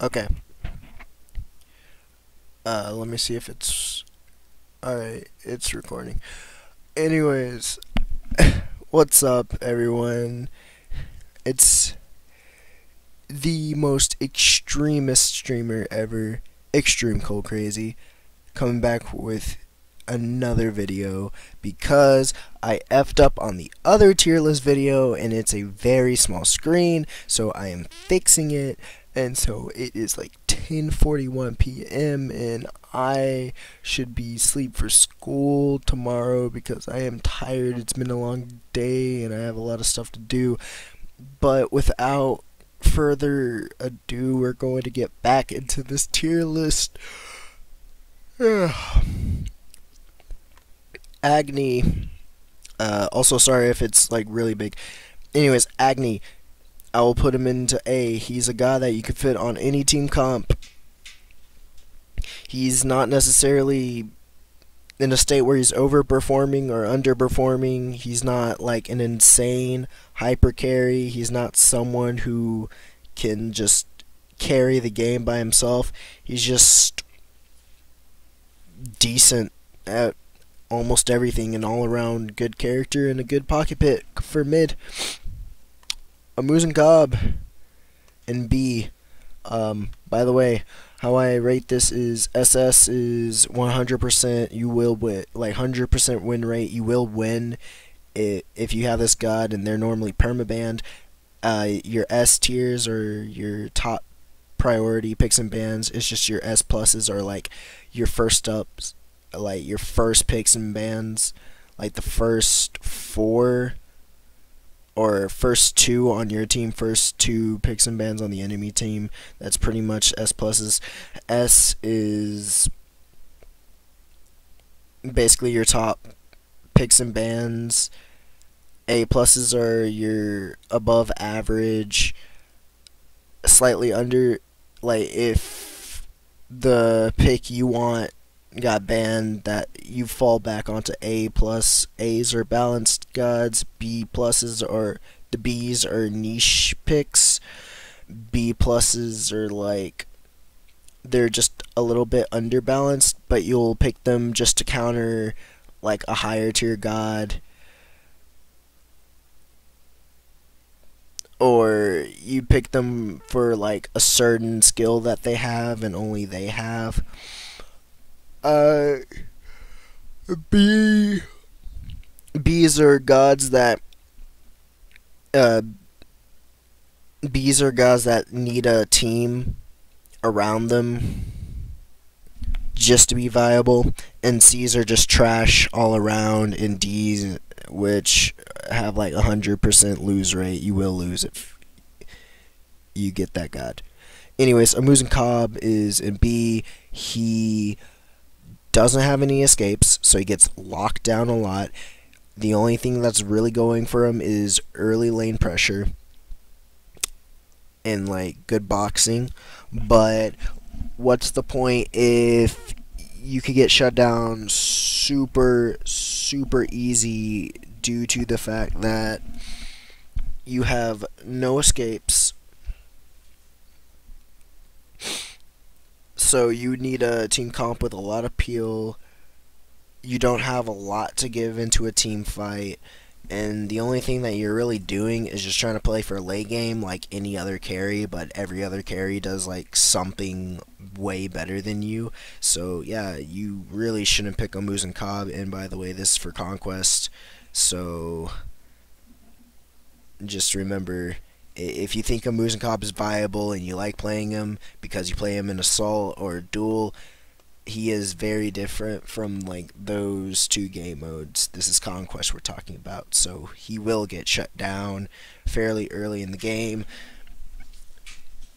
Okay. Let me see if it's... Alright, it's recording. Anyways, what's up, everyone? It's the most extremist streamer ever, Extreme Cold Crazy, coming back with another video because I effed up on the other tier list video and it's a very small screen, so I am fixing it. And so it is like 10:41 p.m. and I should be asleep for school tomorrow because I am tired. It's been a long day and I have a lot of stuff to do. But without further ado, we're going to get back into this tier list. Agni. Also, sorry if it's like really big. Anyways, Agni. I will put him into A. He's a guy that you could fit on any team comp. He's not necessarily in a state where he's overperforming or underperforming. He's not like an insane hyper carry. He's not someone who can just carry the game by himself. He's just decent at almost everything, an all-around good character and a good pocket pick for mid. Amusin Cobb and B. By the way, how I rate this is SS is 100%. You will win, like 100% win rate. You will win if you have this god, and they're normally permabanned. Your S tiers or your top priority picks and bans. It's just your S pluses are like your first ups, like your first picks and bans, like the first 4. Or first 2 on your team, first 2 picks and bans on the enemy team. That's pretty much S pluses. S is basically your top picks and bans. A pluses are your above average, slightly under, like if the pick you want got banned, that you fall back onto A plus. A's are balanced gods. B pluses are the B's are niche picks. B pluses are like they're just a little bit underbalanced, but you'll pick them just to counter like a higher tier god, or you pick them for like a certain skill that they have and only they have. Bees are gods that bees are gods that need a team around them just to be viable, and C's are just trash all around, and D's, which have like 100% lose rate. You will lose if you get that god. Anyways, Amusin Cobb is in B. He doesn't have any escapes, so he gets locked down a lot. The only thing that's really going for him is early lane pressure and like good boxing. But what's the point if you could get shut down super easy due to the fact that you have no escapes? So you need a team comp with a lot of peel. You don't have a lot to give into a team fight, and the only thing that you're really doing is just trying to play for late game like any other carry, but every other carry does like something way better than you. So yeah, you really shouldn't pick Amusin Cobb. And by the way, this is for Conquest, so just remember, if you think Amusin Cobb is viable and you like playing him because you play him in Assault or Duel, he is very different from like those 2 game modes. This is Conquest we're talking about, so he will get shut down fairly early in the game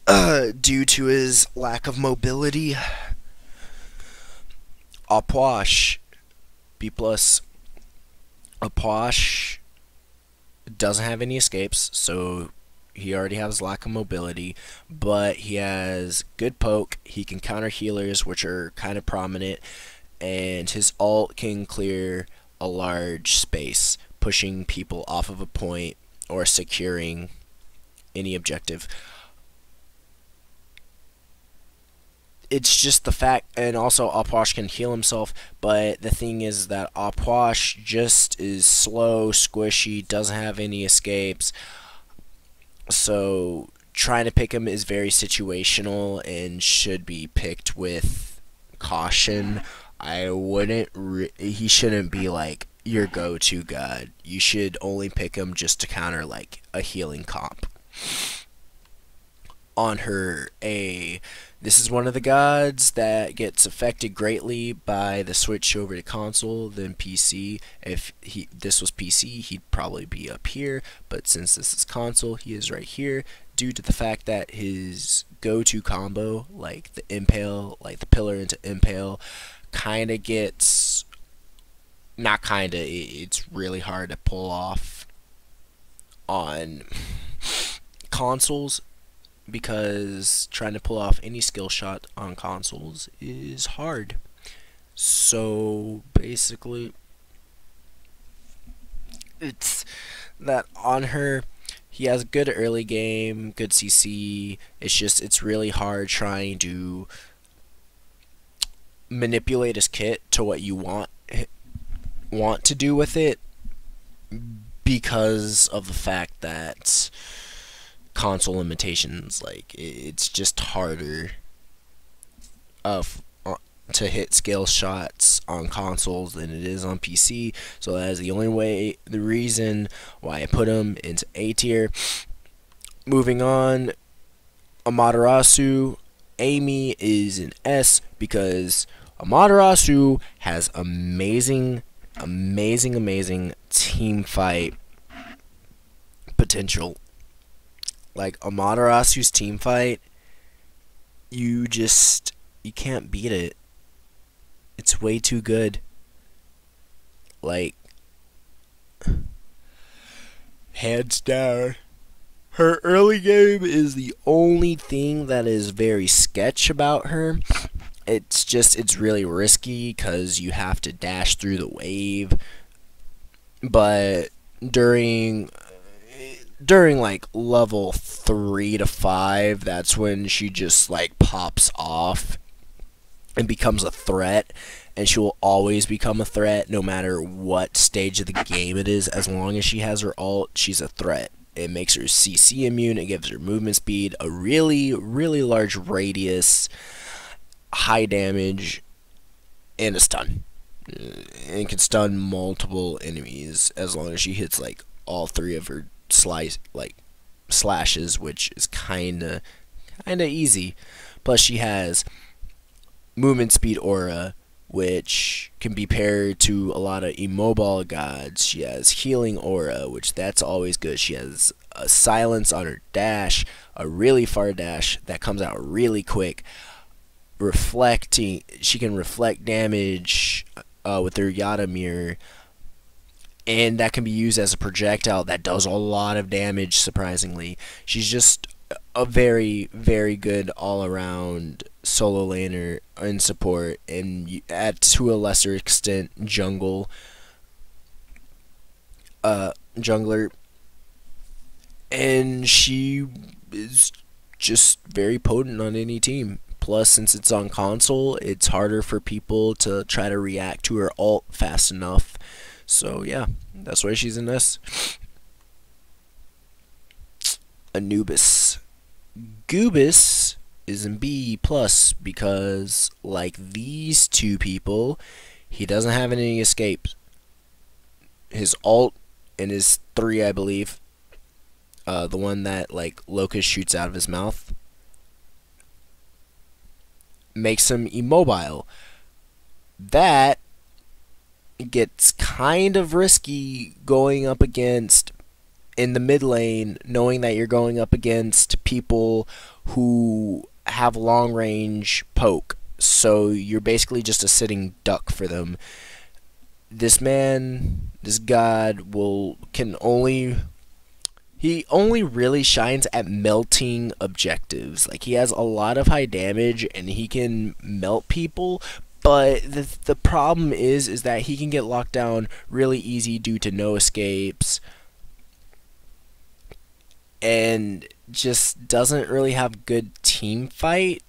due to his lack of mobility. Aposh, B+. Aposh doesn't have any escapes, so he already has lack of mobility, but he has good poke. He can counter healers, which are kind of prominent, and his ult can clear a large space, pushing people off of a point or securing any objective. it's just the fact, and also Opwash can heal himself, but the thing is that Opwash just is slow, squishy, doesn't have any escapes, so trying to pick him is very situational and should be picked with caution. He shouldn't be like your go-to god. You should only pick him just to counter like a healing comp. On her, this is one of the gods that gets affected greatly by the switch over to console than PC. If this was PC, he'd probably be up here, but since this is console, he is right here, due to the fact that his go-to combo, like the impale, like the pillar into impale, kinda gets, not kinda, it's really hard to pull off on consoles, because trying to pull off any skill shot on consoles is hard. So basically, it's that on her, he has good early game, good CC. It's really hard trying to manipulate his kit to what you want to do with it, because of the fact that console limitations. Like, it's just harder to hit skill shots on consoles than it is on PC. So that is the reason why I put him into A tier. Moving on, Amaterasu. Amy is an S, because Amaterasu has amazing team fight potential. Like, Amaterasu's team fight, you can't beat it. It's way too good. Like, hands down. Her early game is the only thing that is very sketch about her. It's really risky because you have to dash through the wave. But during like level 3 to 5, that's when she just like pops off and becomes a threat, and she will always become a threat no matter what stage of the game it is. As long as she has her ult, she's a threat. It makes her CC immune, it gives her movement speed, a really large radius, high damage, and a stun. And can stun multiple enemies as long as she hits like all 3 of her slashes, which is kinda easy. Plus she has movement speed aura, which can be paired to a lot of immobile gods. She has healing aura, which that's always good. She has a silence on her dash, a really far dash that comes out really quick. She can reflect damage with her Yamir, and that can be used as a projectile that does a lot of damage, surprisingly. She's just a very good all-around solo laner in support, and to a lesser extent jungler, and she is just very potent on any team. Plus, since it's on console, it's harder for people to try to react to her ult fast enough. So yeah, that's why she's in this. Anubis Kubus is in B+, because like these two people, he doesn't have any escapes. His ult and his 3, I believe, the one that like Locust shoots out of his mouth, makes him immobile. That gets kind of risky going up against, in the mid lane, knowing that you're going up against people who have long range poke, so you're basically just a sitting duck for them. This god he only really shines at melting objectives. Like, he has a lot of high damage and he can melt people, but the problem is that he can get locked down really easy due to no escapes, and just doesn't really have good team fight.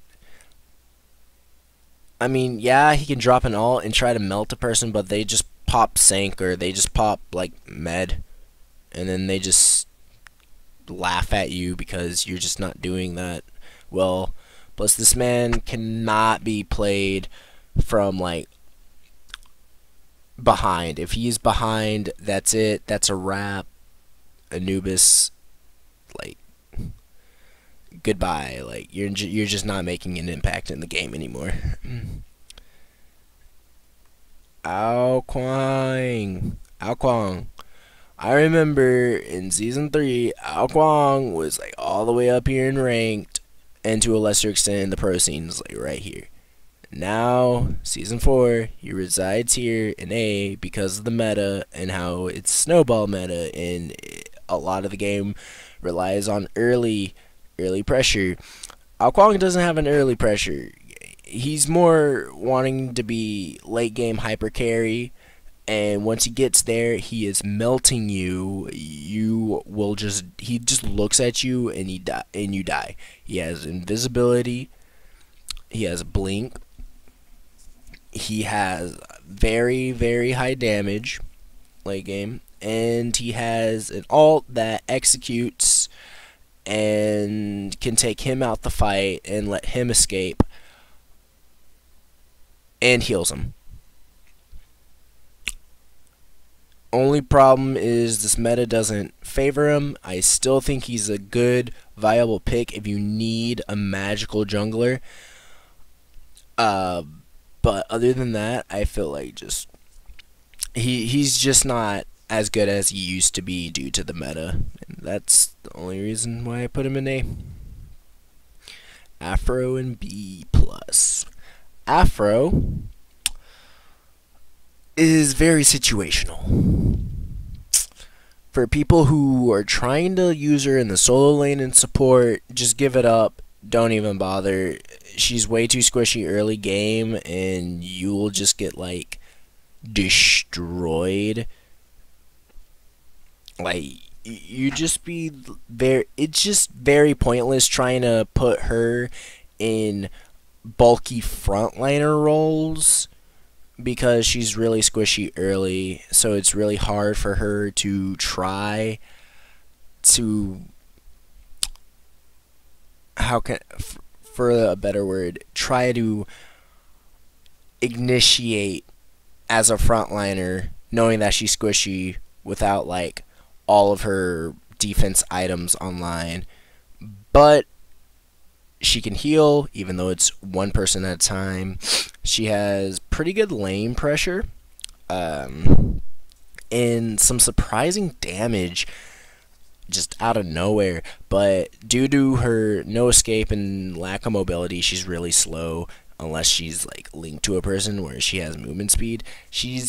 I mean, yeah, he can drop an ult and try to melt a person, but they just pop Sank or they just pop like Med, and then they just laugh at you because you're just not doing that well. Plus, this man cannot be played from like behind. If he's behind, that's it. That's a wrap. Anubis, like, goodbye. Like, you're just not making an impact in the game anymore. Ao Kwang. Ao Kwang. I remember in Season 3, Ao Kwang was, like, all the way up here in ranked, and to a lesser extent in the pro scenes, like, right here. Now, Season 4, he resides here in A because of the meta and how it's snowball meta, and a lot of the game relies on early pressure. Ao Kwang doesn't have an early pressure. He's more wanting to be late game hyper carry, and once he gets there, he is melting you. He just looks at you and you die. He has invisibility. He has blink. He has very high damage late game, and he has an ult that executes and can take him out the fight and let him escape and heals him. Only problem is this meta doesn't favor him. I still think he's a good viable pick if you need a magical jungler. But other than that, I feel like just he's just not as good as he used to be due to the meta, and that's the only reason why I put him in A. Afro and B plus. Afro is very situational. For people who are trying to use her in the solo lane and support, just give it up. Don't even bother. She's way too squishy early game, and you will just get, like, destroyed. Like, you just be very... It's just very pointless trying to put her in bulky frontliner roles because she's really squishy early, so it's really hard for her to try to... for a better word, try to initiate as a frontliner, knowing that she's squishy without, like, all of her defense items online. But she can heal, even though it's one person at a time. She has pretty good lane pressure, and some surprising damage just out of nowhere, but due to her no escape and lack of mobility, she's really slow unless she's like linked to a person where she has movement speed. She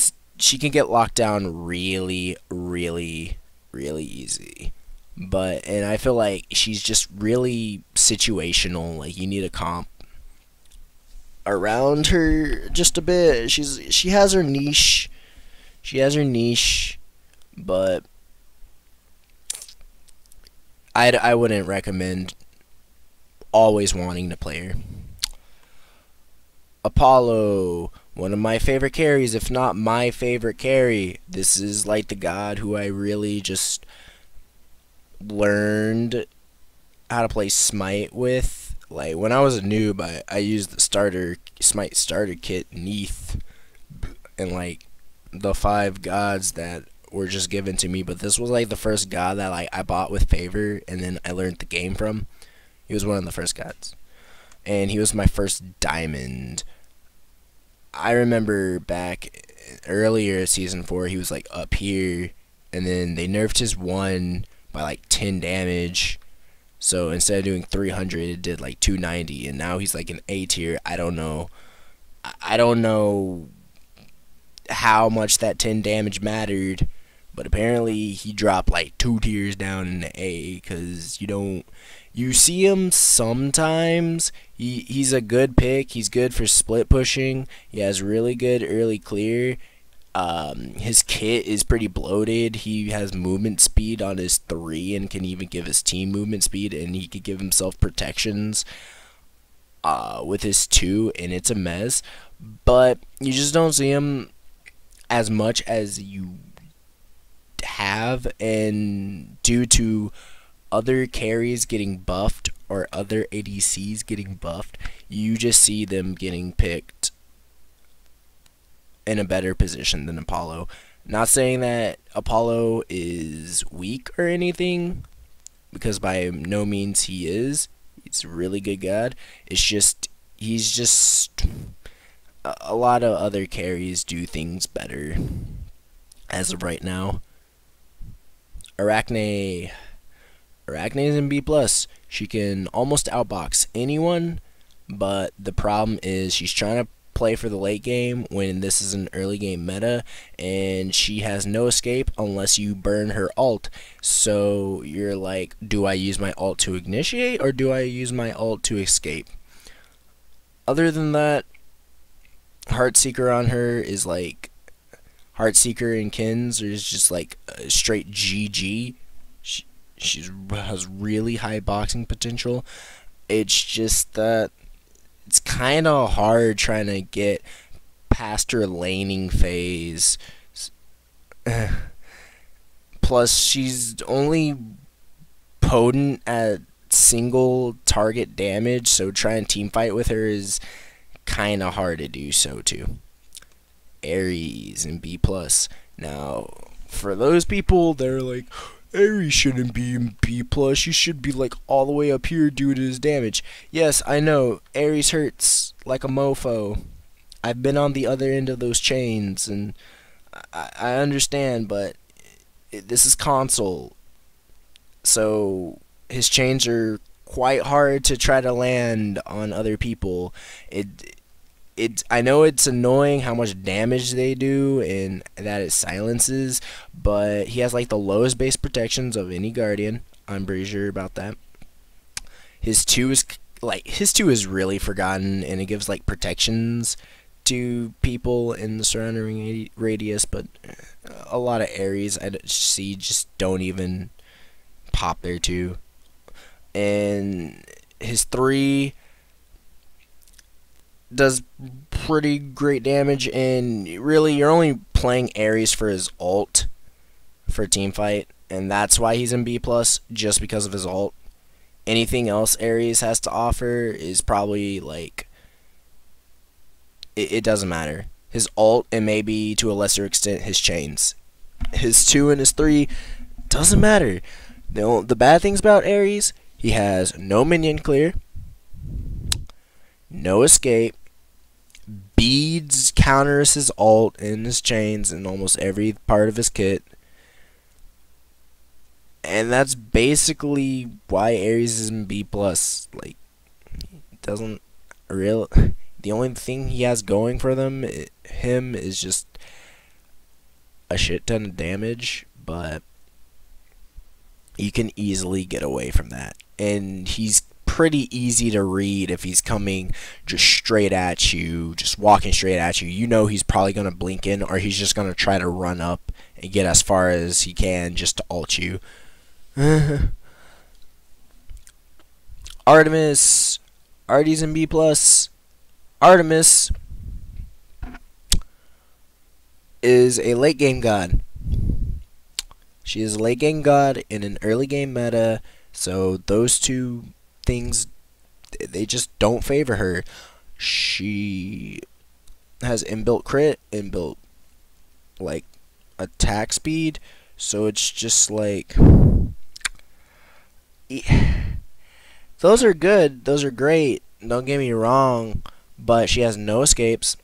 can get locked down really easy. And I feel like she's just really situational. Like, you need a comp around her just a bit. She has her niche. But I wouldn't recommend always wanting to play her. Apollo, one of my favorite carries, if not my favorite carry. This is like the god who I really just learned how to play SMITE with. Like, when I was a noob, I used the SMITE starter kit Neath and like the 5 gods that were just given to me, but this was like the first god that like I bought with favor and then I learned the game from. He was one of the first gods, and he was my first diamond. I remember back earlier Season 4 he was like up here, and then they nerfed his 1 by like 10 damage, so instead of doing 300 it did like 290, and now he's like an A tier. I don't know how much that 10 damage mattered, but apparently he dropped like 2 tiers down in the A, because you see him sometimes. He's a good pick. He's good for split pushing. He has really good early clear. His kit is pretty bloated. He has movement speed on his 3 and can even give his team movement speed, and he could give himself protections. with his 2, and it's a mess. But you just don't see him as much as you have, and due to other carries getting buffed or other ADCs getting buffed, you just see them getting picked in a better position than Apollo. Not saying that Apollo is weak or anything, because by no means he is. He's a really good god. It's just, he's just, a lot of other carries do things better as of right now. Arachne is in B+. She can almost outbox anyone, but the problem is she's trying to play for the late game when this is an early game meta, and she has no escape unless you burn her ult. So you're like, do I use my ult to initiate or do I use my ult to escape? Other than that, Heartseeker on her is like, Heartseeker and Kins is just like a straight GG. She has really high boxing potential. It's just that it's kind of hard trying to get past her laning phase. Plus, she's only potent at single target damage, so trying to teamfight with her is kind of hard to do so too. Aries in B+. Now, for those people that are like, Aries shouldn't be in B+, he should be like all the way up here due to his damage. Yes, I know, Aries hurts like a mofo. I've been on the other end of those chains, and I understand, but this is console. So, his chains are quite hard to try to land on other people. I know it's annoying how much damage they do and that it silences, but he has like the lowest base protections of any guardian. I'm pretty sure about that. His 2 is really forgotten, and it gives like protections to people in the surrounding radius, but a lot of Aries I see just don't even pop there too. And his 3 does pretty great damage, and really you're only playing Aries for his ult for teamfight, and that's why he's in B+, just because of his ult. Anything else Aries has to offer is probably like, it doesn't matter. His ult, and maybe to a lesser extent his chains. His 2 and his 3 doesn't matter. The bad things about Aries, he has no minion clear, no escape, beads counters his ult and his chains in almost every part of his kit, and that's basically why Aries is in B+. Like, doesn't real. The only thing he has going for him is just a shit ton of damage, but you can easily get away from that, and he's pretty easy to read if he's coming just straight at you, just walking straight at you. You know he's probably going to blink in, or he's just going to try to run up and get as far as he can just to ult you. Artemis in B+. Artemis is a late game god. She is a late game god in an early game meta, so those two things, they just don't favor her. She has inbuilt crit, inbuilt like attack speed, so it's just like, those are good, those are great, don't get me wrong, but she has no escapes,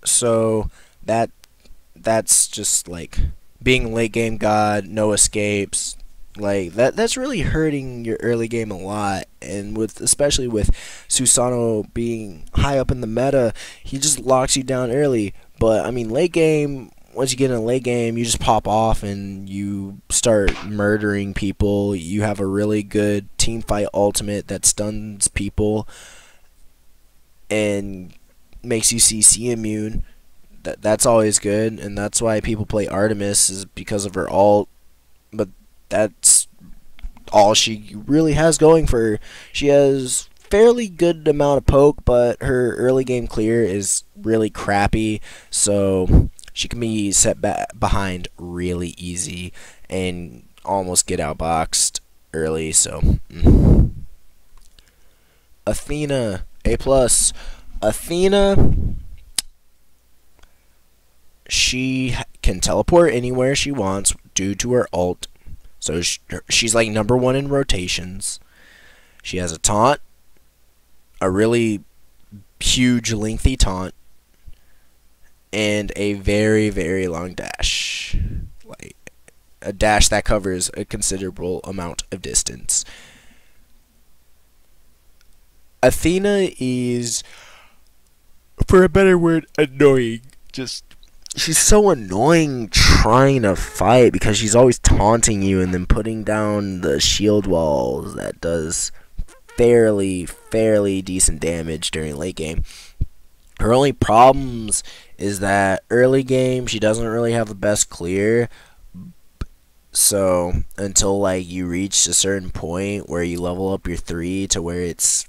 so that's just like being late game god, no escapes. Like that's really hurting your early game a lot, and especially with Susanoo being high up in the meta, he just locks you down early. But I mean, late game, once you get in a late game, you just pop off and you start murdering people. You have a really good team fight ultimate that stuns people and makes you CC immune. That's always good, and that's why people play Artemis, is because of her ult. But that's all she really has going for her. She has fairly good amount of poke, but her early game clear is really crappy, so she can be set behind really easy and almost get outboxed early. So Athena, A plus. Athena, she can teleport anywhere she wants due to her ult. So she's like number 1 in rotations. She has a taunt, a really huge lengthy taunt, and a very, very long dash. Like a dash that covers a considerable amount of distance. Athena is, for a better word, annoying. She's so annoying trying to fight because she's always taunting you and then putting down the shield walls that does fairly decent damage during late game. Her only problems is that early game she doesn't really have the best clear. So until like you reach a certain point where you level up your 3 to where it's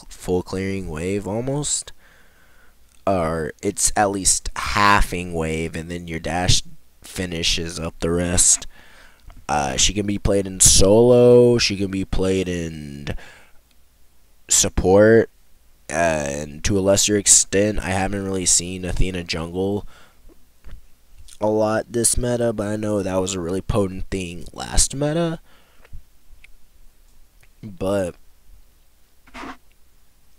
full clearing wave almost, or it's at least halving wave, and then your dash finishes up the rest. She can be played in solo, she can be played in support, and to a lesser extent, I haven't really seen Athena jungle a lot this meta, but I know that was a really potent thing last meta. But,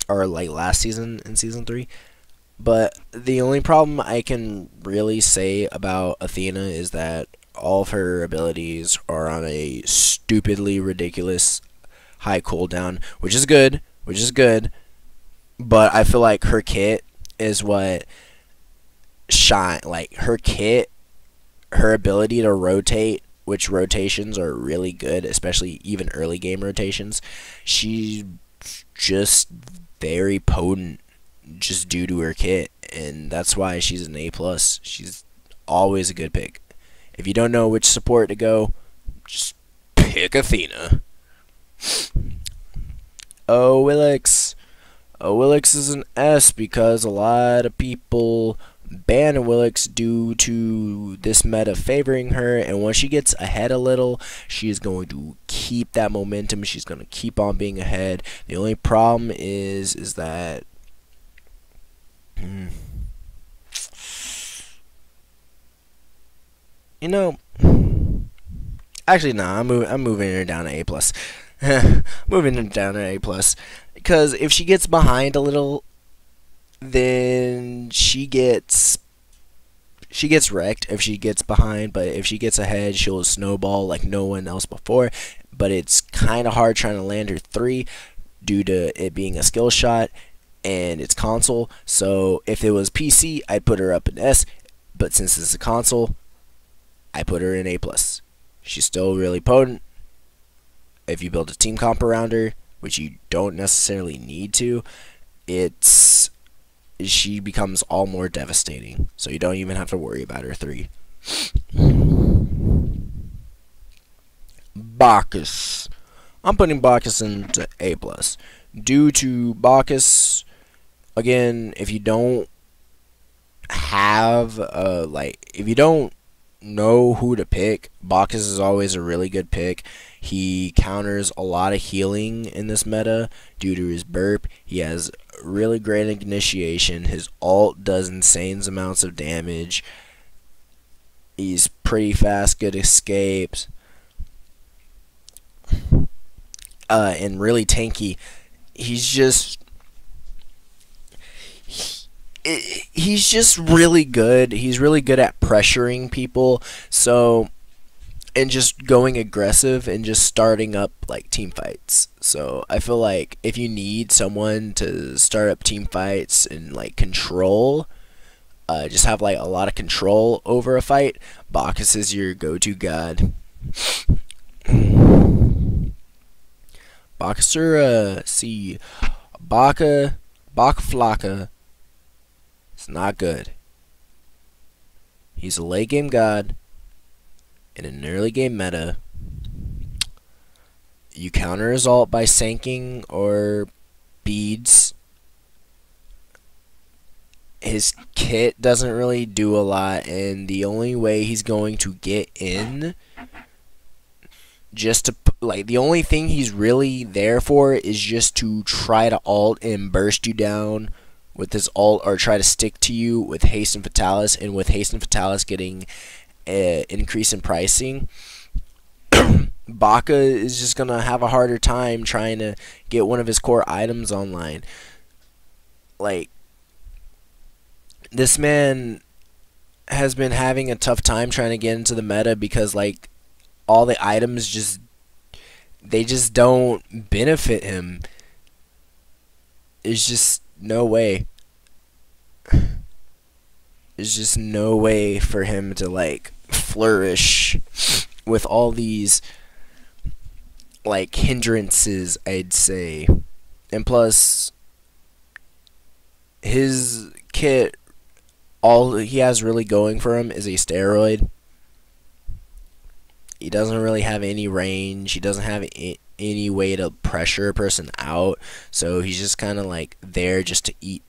or like last season in season 3. But the only problem I can really say about Athena is that all of her abilities are on a stupidly ridiculous high cooldown, which is good, but I feel like her kit is what shine, like her kit, her ability to rotate, which rotations are really good, especially even early game rotations. She's just very potent just due to her kit, and that's why she's an A plus. She's always a good pick. If you don't know which support to go, just pick Athena. Willix. Willix is an S because a lot of people ban Willix due to this meta favoring her, and once she gets ahead a little, she is going to keep that momentum. She's going to keep on being ahead. The only problem is that you know, actually, no, I'm moving her down to A plus. Moving her down to A plus because if she gets behind a little, then she gets wrecked if she gets behind. But if she gets ahead, she'll snowball like no one else before. But it's kind of hard trying to land her 3 due to it being a skill shot and it's console. So if it was PC, I'd put her up in S, but since it's a console, I put her in A plus. She's still really potent. If you build a team comp around her, which you don't necessarily need to, she becomes all more devastating. So you don't even have to worry about her 3. Bacchus. I'm putting Bacchus into A plus. Due to Bacchus, again, if you don't have if you don't know who to pick, Bacchus is always a really good pick. He counters a lot of healing in this meta due to his burp. He has really great initiation. His ult does insane amounts of damage. He's pretty fast, good escapes, and really tanky. He's just really good. He's really good at pressuring people. So, and just going aggressive and just starting up like team fights. So I feel like if you need someone to start up team fights and like control, just have like a lot of control over a fight, Bacchus is your go-to god. Bacchus or Baka Flocka. It's not good. He's a late game god in an early game meta. you counter his ult by sanking or beads. His kit doesn't really do a lot, and the only way he's going to get in, just to, like, the only thing he's really there for is just to try to ult and burst you down with his ult, or try to stick to you with haste and fatalis, and with haste and fatalis getting an increase in pricing, Bacchus is just gonna have a harder time trying to get one of his core items online. Like, this man has been having a tough time trying to get into the meta because, like, all the items just don't benefit him. There's just no way. There's just no way for him to, like, flourish with all these, like, hindrances, I'd say. And plus, his kit, all he has really going for him is a steroid. He doesn't really have any range. He doesn't have any way to pressure a person out. So he's just kind of like there just to eat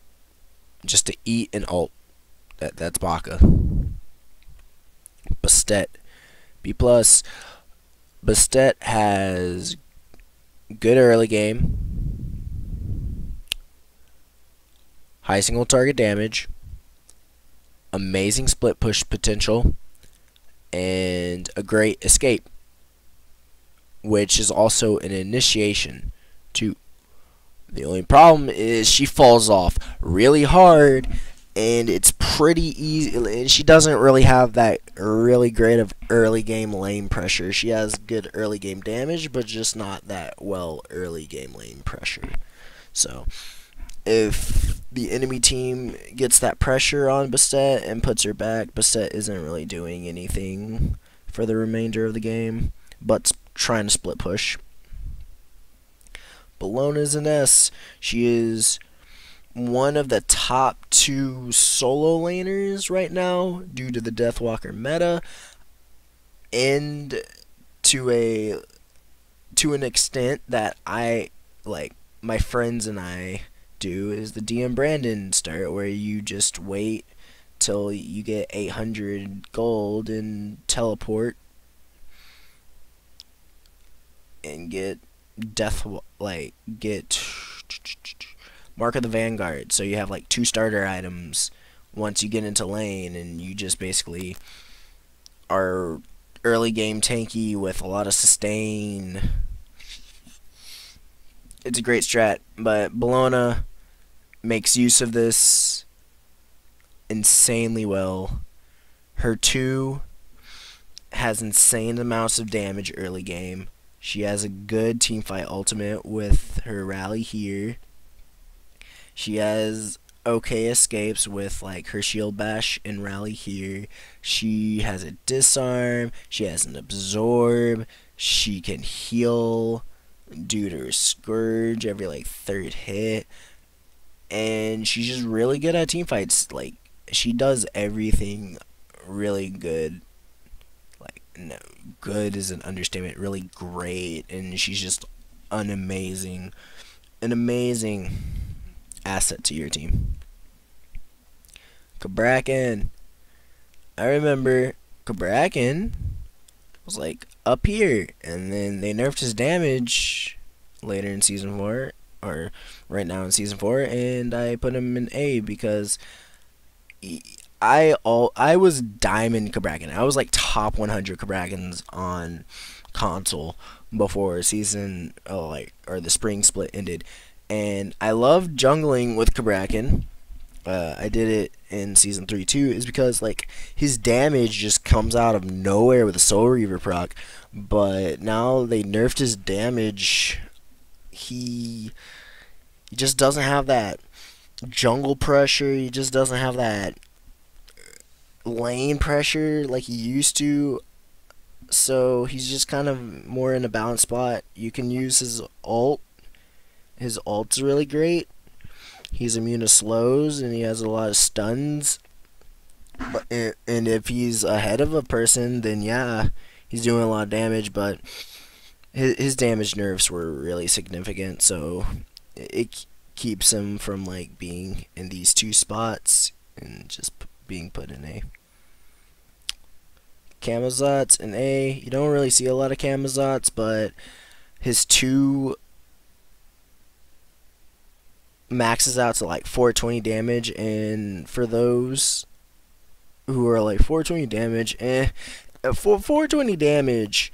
and ult. That's Bacchus. Bastet, B+. Bastet has good early game, high single target damage, amazing split push potential, and a great escape, which is also an initiation too. The only problem is she falls off really hard, and it's pretty easy, and she doesn't really have that really great of early game lane pressure. She has good early game damage, but just not that well early game lane pressure. So if the enemy team gets that pressure on Bastet and puts her back, Bastet isn't really doing anything for the remainder of the game, but trying to split push. Bellona's an S. She is one of the top 2 solo laners right now due to the Deathwalker meta, and to an extent that I, like, my friends and I do, is the DM Brandon start, where you just wait till you get 800 gold and teleport and get get Mark of the Vanguard, so you have like 2 starter items once you get into lane, and you just basically are early game tanky with a lot of sustain. It's a great strat, but Bellona makes use of this insanely well. Her 2 has insane amounts of damage early game. She has a good teamfight ultimate with her rally here. She has okay escapes with, like, her shield bash and rally here. She has a disarm. She has an absorb. She can heal due to her scourge every, like, 3rd hit. And she's just really good at teamfights. Like, she does everything really good. Like, no, good is an understatement. Really great. And she's just an amazing asset to your team. Cabrakan. I remember Cabrakan was, like, up here, and then they nerfed his damage later in Season 4, or right now in Season 4, and I put him in A because I was Diamond Cabrakan. I was, like, top 100 Cabrakans on console before season, or the spring split ended. And I love jungling with Cabrakan. I did it in Season 3 too, is because, like, his damage just comes out of nowhere with a Soul Reaver proc. But now they nerfed his damage. He just doesn't have that jungle pressure. He just doesn't have that lane pressure like he used to. So he's just kind of more in a balanced spot. You can use his ult. His ult's really great. He's immune to slows, and he has a lot of stuns. And if he's ahead of a person, then yeah, he's doing a lot of damage. But his damage nerfs were really significant, so it keeps him from like being in these two spots and just being put in A. Camazotz in A. You don't really see a lot of Camazotz, but his 2 maxes out to like 420 damage, and for those who are like 420 damage, 420 damage,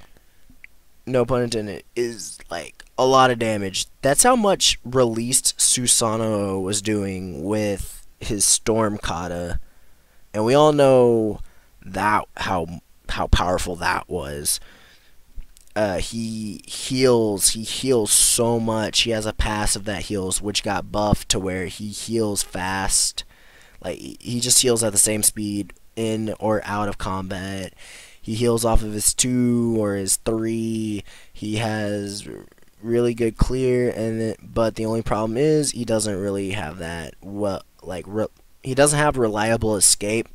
no pun intended, is like a lot of damage. That's how much released Susanoo was doing with his Storm Kata, and we all know that how powerful that was. He heals so much. He has a passive that heals, which got buffed to where he heals fast. Like, he just heals at the same speed in or out of combat. He heals off of his 2 or his 3. He has really good clear, but the only problem is he doesn't really have that he doesn't have reliable escape,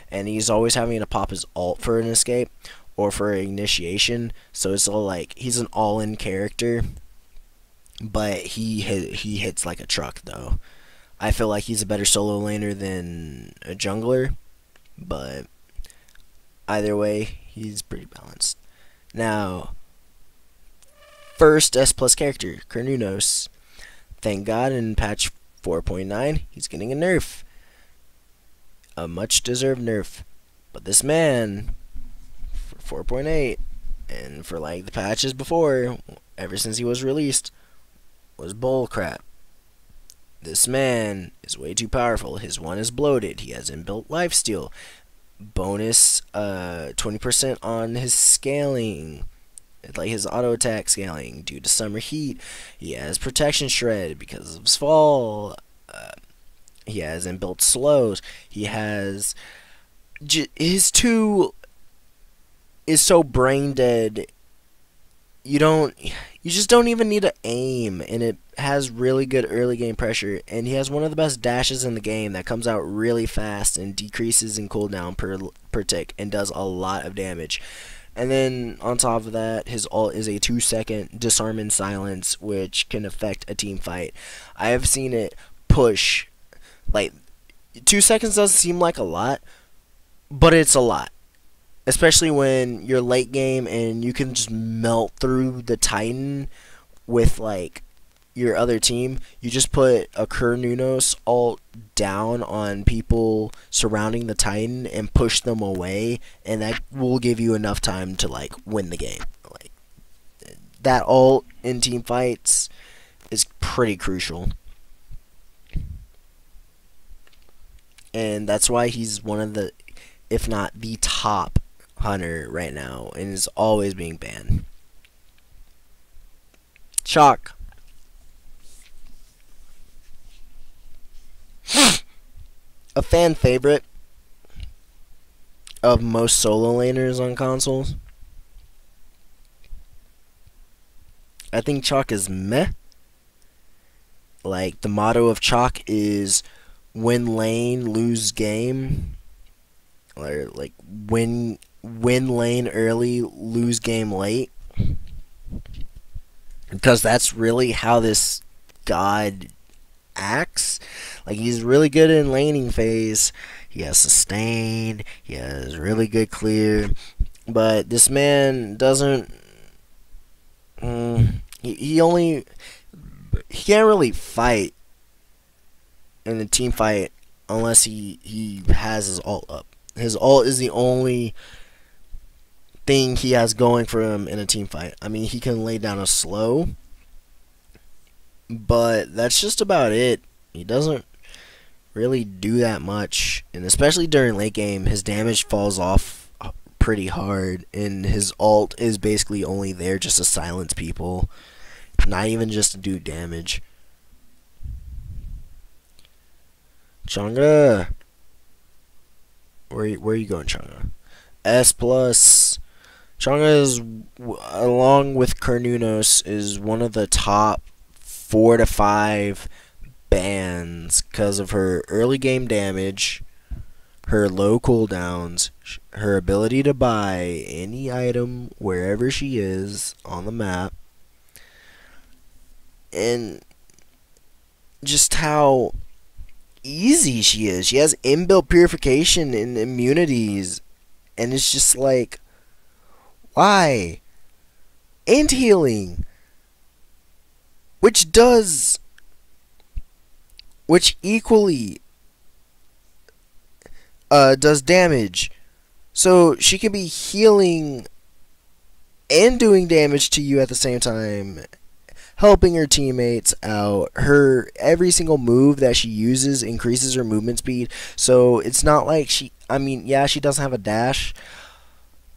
and he's always having to pop his ult for an escape or for initiation. So it's all like he's an all-in character, but he hits like a truck though. I feel like he's a better solo laner than a jungler, but either way, he's pretty balanced. Now, first S+ character, Chronos. Thank God in patch 4.9, he's getting a nerf. A much-deserved nerf. But this man, for 4.8, and for like the patches before, ever since he was released, was bull crap. This man is way too powerful. His 1 is bloated. He has inbuilt lifesteal. Bonus 20% on his scaling, like his auto attack scaling due to summer heat. He has protection shred because of his fall. He has inbuilt slows. He has his 2 is so brain dead. You just don't even need to aim, and it has really good early game pressure, and he has one of the best dashes in the game that comes out really fast and decreases in cooldown per tick and does a lot of damage. And then on top of that, his ult is a 2-second disarm in silence, which can affect a team fight. I have seen it push, like, 2 seconds doesn't seem like a lot, but it's a lot. Especially when you're late game and you can just melt through the Titan with like your other team. You just put a Chronos ult down on people surrounding the Titan and push them away, and that will give you enough time to like win the game. Like, that ult in team fights is pretty crucial. And that's why he's one of the, if not the top hunter right now, and is always being banned. Chalk. A fan favorite of most solo laners on consoles. I think Chalk is meh. Like, the motto of Chalk is win lane, lose game. Or like win lane early, lose game late. Because that's really how this god acts. Like, he's really good in laning phase. He has sustain. He has really good clear. But this man doesn't. He can't really fight in a team fight unless he has his ult up. His ult is the only thing he has going for him in a team fight. I mean, he can lay down a slow, but that's just about it. He doesn't really do that much, and especially during late game, his damage falls off pretty hard, and his ult is basically only there just to silence people, not even just to do damage. Chunga. Where are you going, Chunga? S+. Chunga is, along with Chronos, is one of the top 4 to 5 bans because of her early game damage, her low cooldowns, her ability to buy any item wherever she is on the map, and just how easy she is. She has inbuilt purification and immunities, and it's just like, why? And healing, which equally does damage. So she can be healing and doing damage to you at the same time, helping her teammates out. Her every single move that she uses increases her movement speed. So it's not like yeah, she doesn't have a dash,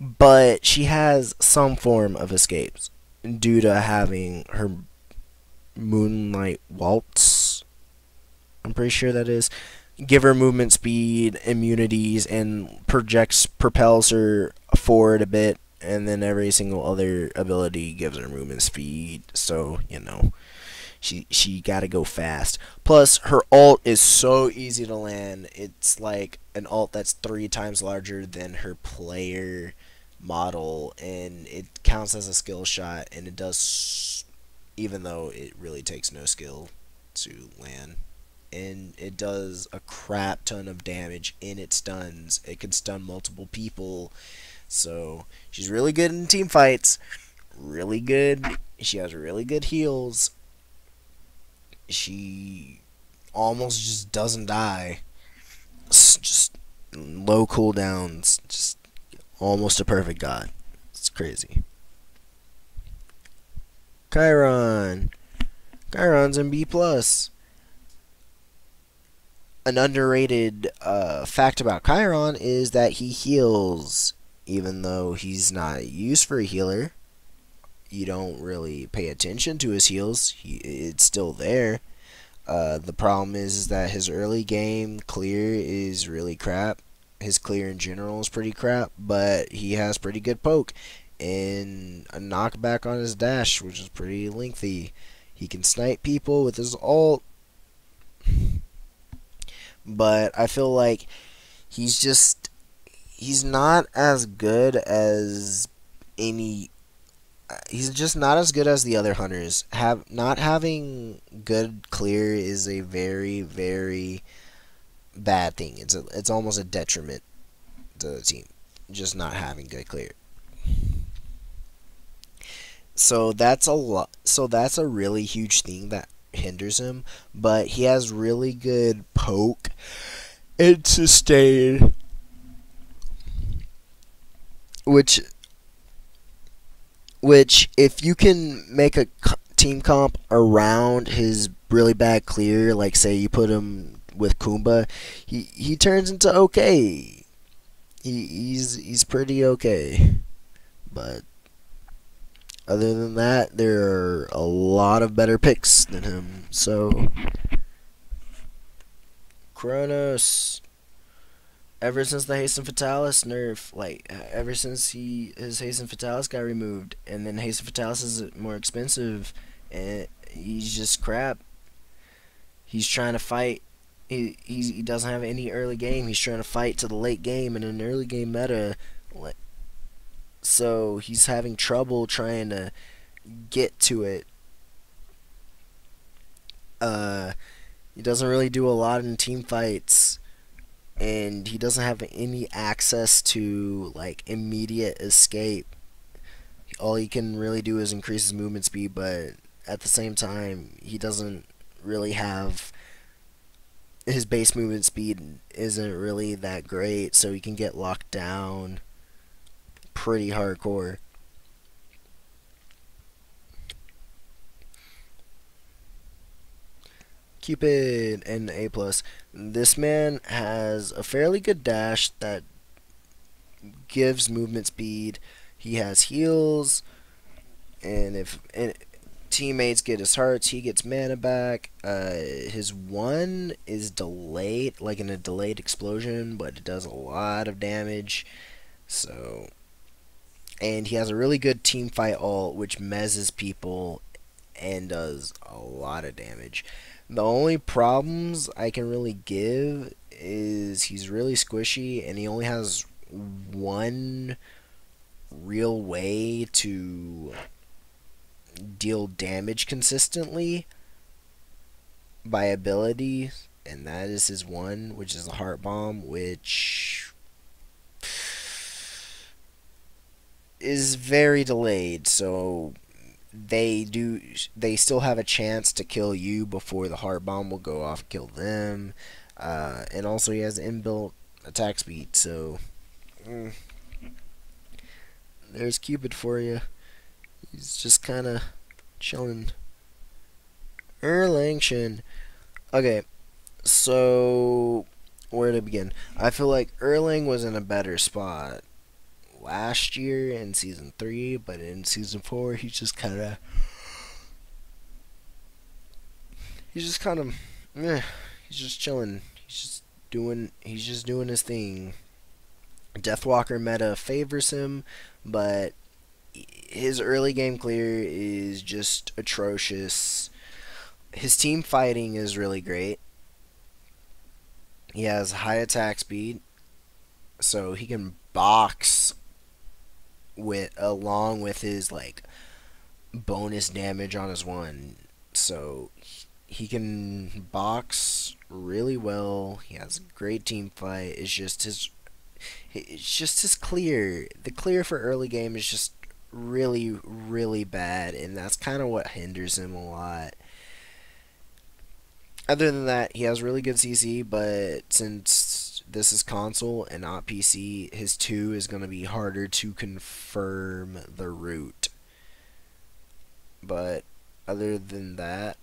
but she has some form of escapes due to having her Moonlight Waltz. I'm pretty sure that is. Give her movement speed, immunities, and propels her forward a bit, and then every single other ability gives her movement speed. So, you know, she gotta go fast. Plus, her ult is so easy to land. It's like an ult that's 3 times larger than her player model, and it counts as a skill shot, and it does, even though it really takes no skill to land. And it does a crap ton of damage in its stuns. It can stun multiple people. So she's really good in team fights. Really good. She has really good heals. She almost just doesn't die. It's just low cooldowns. Just almost a perfect god. It's crazy. Chiron. Chiron's in B+. An underrated fact about Chiron is that he heals, even though he's not used for a healer. You don't really pay attention to his heals. It's still there. The problem is that his early game clear is really crap. His clear in general is pretty crap, but he has pretty good poke and a knockback on his dash, which is pretty lengthy. He can snipe people with his ult. But I feel like he's not as good as he's just not as good as the other hunters. Not having good clear is a very, very bad thing. It's almost a detriment to the team, just not having good clear. So that's a really huge thing that hinders him, but he has really good poke and sustain, which if you can make a team comp around his really bad clear, like say you put him with Kumba, he turns into okay. He's pretty okay, but other than that, there are a lot of better picks than him. So, Chronos, ever since the Hasten Fatalis nerf, like, ever since his Hasten Fatalis got removed, and then Hasten Fatalis is more expensive, and he's just crap. He's trying to fight. He doesn't have any early game. He's trying to fight to the late game in an early game meta. So he's having trouble trying to get to it. He doesn't really do a lot in team fights, and he doesn't have any access to like immediate escape. All he can really do is increase his movement speed, but at the same time, he doesn't really have, his base movement speed isn't really that great, so he can get locked down pretty hardcore. Cupid and A+. This man has a fairly good dash that gives movement speed. He has heals, and if teammates get his hearts, he gets mana back. His one is delayed, like in a delayed explosion, but it does a lot of damage. So, and he has a really good team fight ult, which mezzes people and does a lot of damage. The only problems I can really give is he's really squishy, and he only has one real way to deal damage consistently by ability, and that is his one, which is the Heart Bomb, which is very delayed, so they still have a chance to kill you before the Heart Bomb will go off and kill them. And also he has inbuilt attack speed, so there's Cupid for you. He's just kind of chilling. Erlang. Okay, so where to begin? I feel like Erlang was in a better spot last year in season 3, but in season 4 he's just kind of he's just chilling. He's just doing his thing. Deathwalker meta favors him, but his early game clear is just atrocious. His team fighting is really great. He has high attack speed, so he can box along with his like bonus damage on his one. So he can box really well. He has a great team fight. It's just his clear. The clear for early game is just really, really bad, and that's kind of what hinders him a lot. Other than that, he has really good CC, but since this is console and not PC, his 2 is going to be harder to confirm the root. But other than that,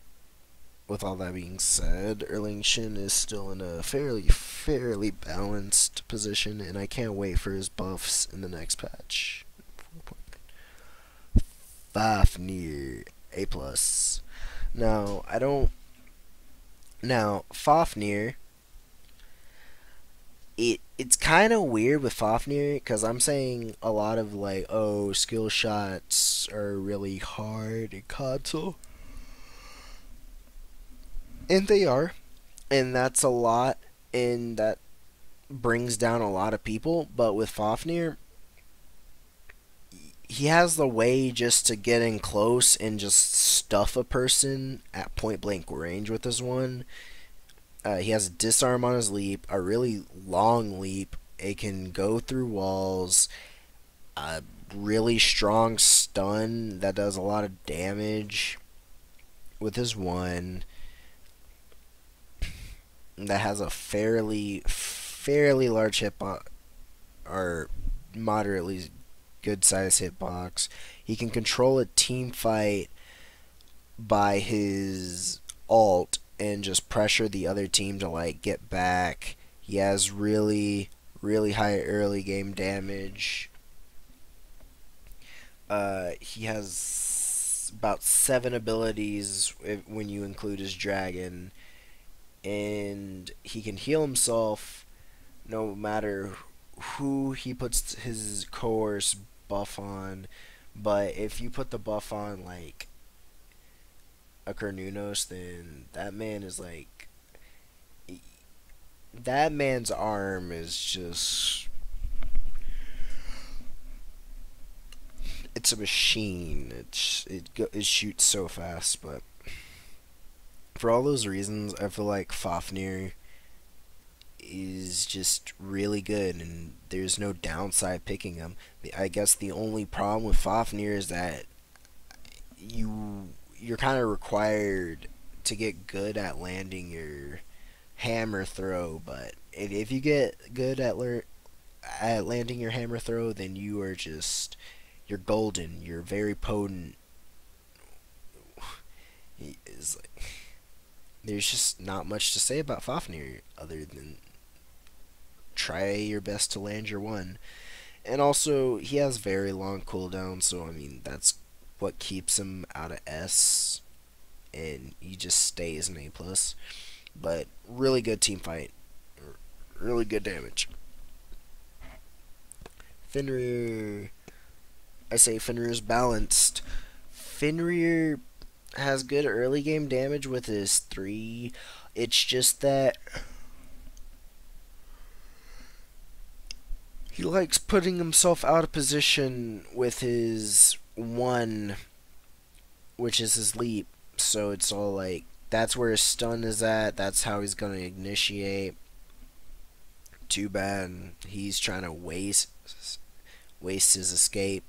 with all that being said, Erlang is still in a fairly balanced position, and I can't wait for his buffs in the next patch. Fafnir, A+. Now, Fafnir, it's kind of weird with Fafnir, because I'm saying a lot of like, oh, skill shots are really hard in console. And they are. And that's a lot, and that brings down a lot of people. But with Fafnir, he has the way just to get in close and just stuff a person at point blank range with his one. He has a disarm on his leap, a really long leap. It can go through walls. A really strong stun that does a lot of damage with his one. That has a fairly large hitbox, or moderately good size hitbox. He can control a team fight by his ult and just pressure the other team to like get back. He has really high early game damage. He has about 7 abilities when you include his dragon, and he can heal himself no matter who he puts his coerce buff on. But if you put the buff on like a Chronos, then that man is like, that man's arm is just, it's a machine. It shoots so fast. But for all those reasons, I feel like Fafnir is just really good, and there's no downside picking him. I guess the only problem with Fafnir is that you're kind of required to get good at landing your hammer throw. But if you get good at landing your hammer throw, then you're golden. You're very potent. It's like, there's just not much to say about Fafnir other than try your best to land your one. And also, he has very long cooldown, so I mean, that's what keeps him out of S, and he just stays an A+. But really good team fight. Really good damage. Fenrir. I say Fenrir's balanced. Fenrir has good early game damage with his 3. It's just that he likes putting himself out of position with his 1 which is his leap. So it's all like that's where his stun is at. That's how he's gonna initiate. Too bad he's trying to waste his escape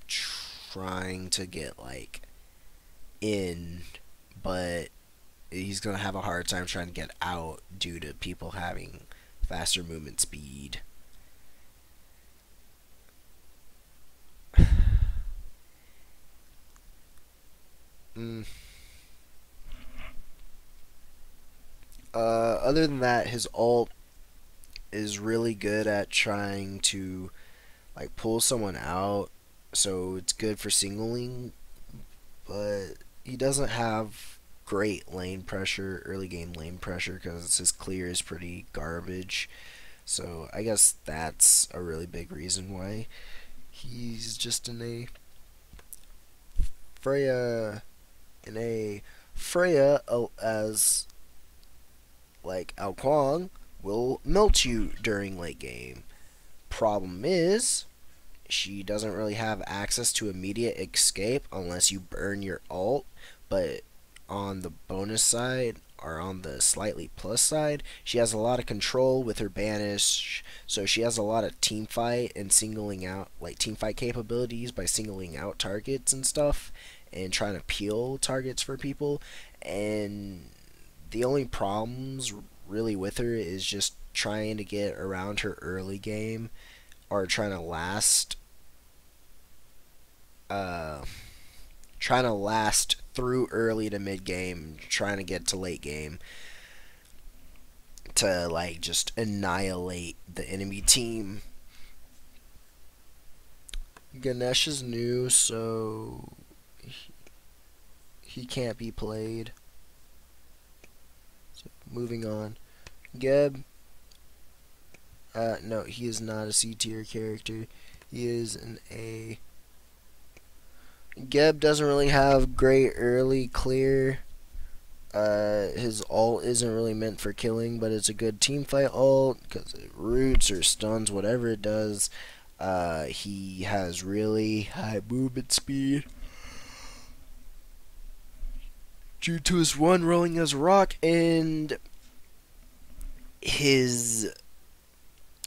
trying to get like in, but he's gonna have a hard time trying to get out due to people having faster movement speed. mm. Other than that, his ult is really good at trying to like pull someone out, so it's good for singling, but he doesn't have great lane pressure, early game lane pressure, because his clear is pretty garbage. So I guess that's a really big reason why he's just Freya in a Freya as like Ao Kuang will melt you during late game. Problem is, she doesn't really have access to immediate escape unless you burn your ult, but on the bonus side, or on the slightly plus side, she has a lot of control with her banish, so she has a lot of team fight and singling out, like team fight capabilities by singling out targets and stuff, and trying to peel targets for people. And the only problems really with her is just trying to get around her early game, or uh, trying to last through early to mid game, trying to get to late game to like just annihilate the enemy team. Ganesh is new, so he can't be played. So moving on. Geb. No, he is not a C tier character. He is an A. Geb doesn't really have great early clear. His ult isn't really meant for killing, but it's a good team fight ult because it roots or stuns, whatever it does. He has really high movement speed due to his one rolling as rock, and his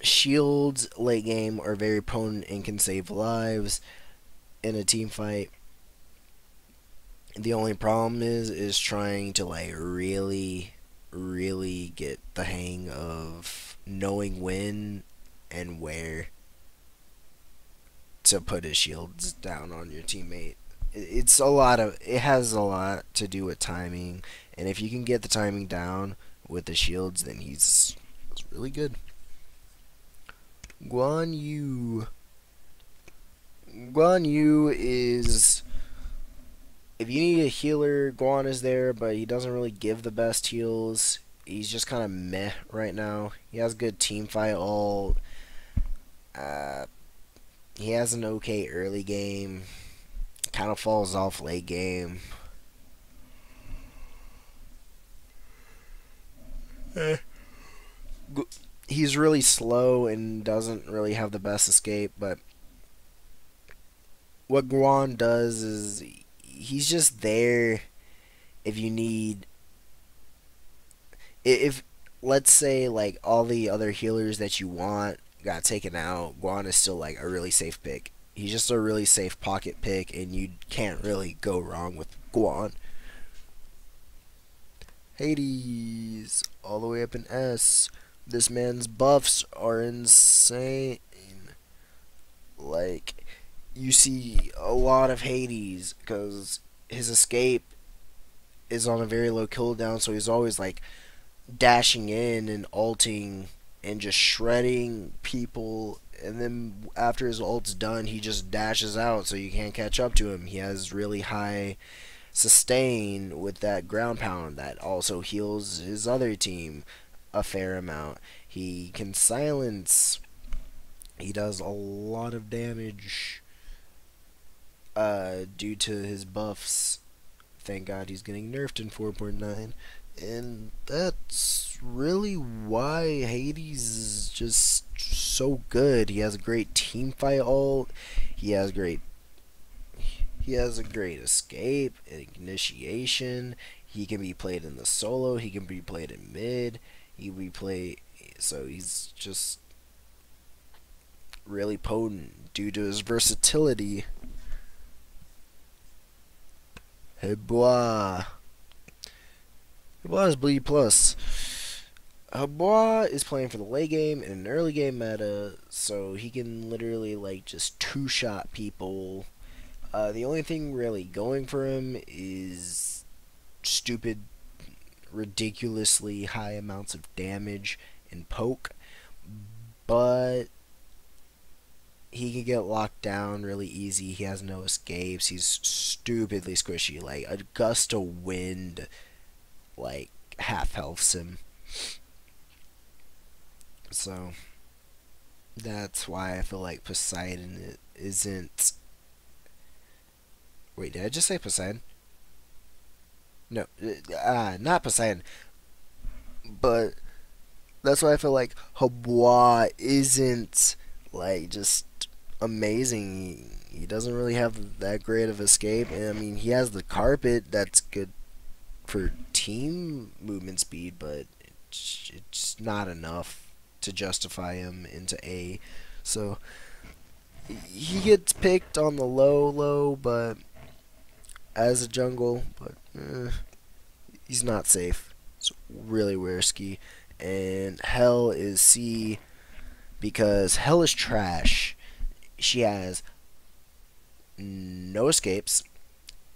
shields late game are very potent and can save lives in a team fight. The only problem is trying to like really get the hang of knowing when and where to put his shields down on your teammate. It has a lot to do with timing, and if you can get the timing down with the shields, then he's really good. Guan Yu is, if you need a healer, Guan is there, but he doesn't really give the best heals. He's just kind of meh right now. He has good team fight ult. He has an okay early game. Kind of falls off late game. He's really slow and doesn't really have the best escape, but what Guan does is he's just there if you need, if let's say like all the other healers that you want got taken out, Guan is still like a really safe pick. He's just a really safe pocket pick, and you can't really go wrong with Guan. Hades, all the way up in S. This man's buffs are insane. Like, you see a lot of Hades because his escape is on a very low cooldown, so he's always like dashing in and ulting and just shredding people, and then after his ult's done, he just dashes out so you can't catch up to him. He has really high sustain with that ground pound that also heals his other team a fair amount. He can silence. He does a lot of damage due to his buffs. Thank God he's getting nerfed in 4.9. And that's really why Hades is just so good. He has a great team fight ult. He he has a great escape, initiation. He can be played in the solo. He can be played in mid. He can be played. So he's just really potent due to his versatility. Hey boy. Hey boy is bleed plus. Bois is playing for the late game in an early game meta, so he can literally like just two-shot people. The only thing really going for him is stupid, ridiculously high amounts of damage and poke, but he can get locked down really easy. He has no escapes. He's stupidly squishy. Like a gust of wind, like half healths him. So that's why I feel like Poseidon isn't. Wait, did I just say Poseidon? No, not Poseidon. But that's why I feel like Habois isn't like just amazing. He doesn't really have that great of escape, and I mean he has the carpet that's good for team movement speed, but it's not enough to justify him into A. So he gets picked on the low, but as a jungle, but he's not safe. It's really risky. And Hell is C because Hell is trash. She has no escapes.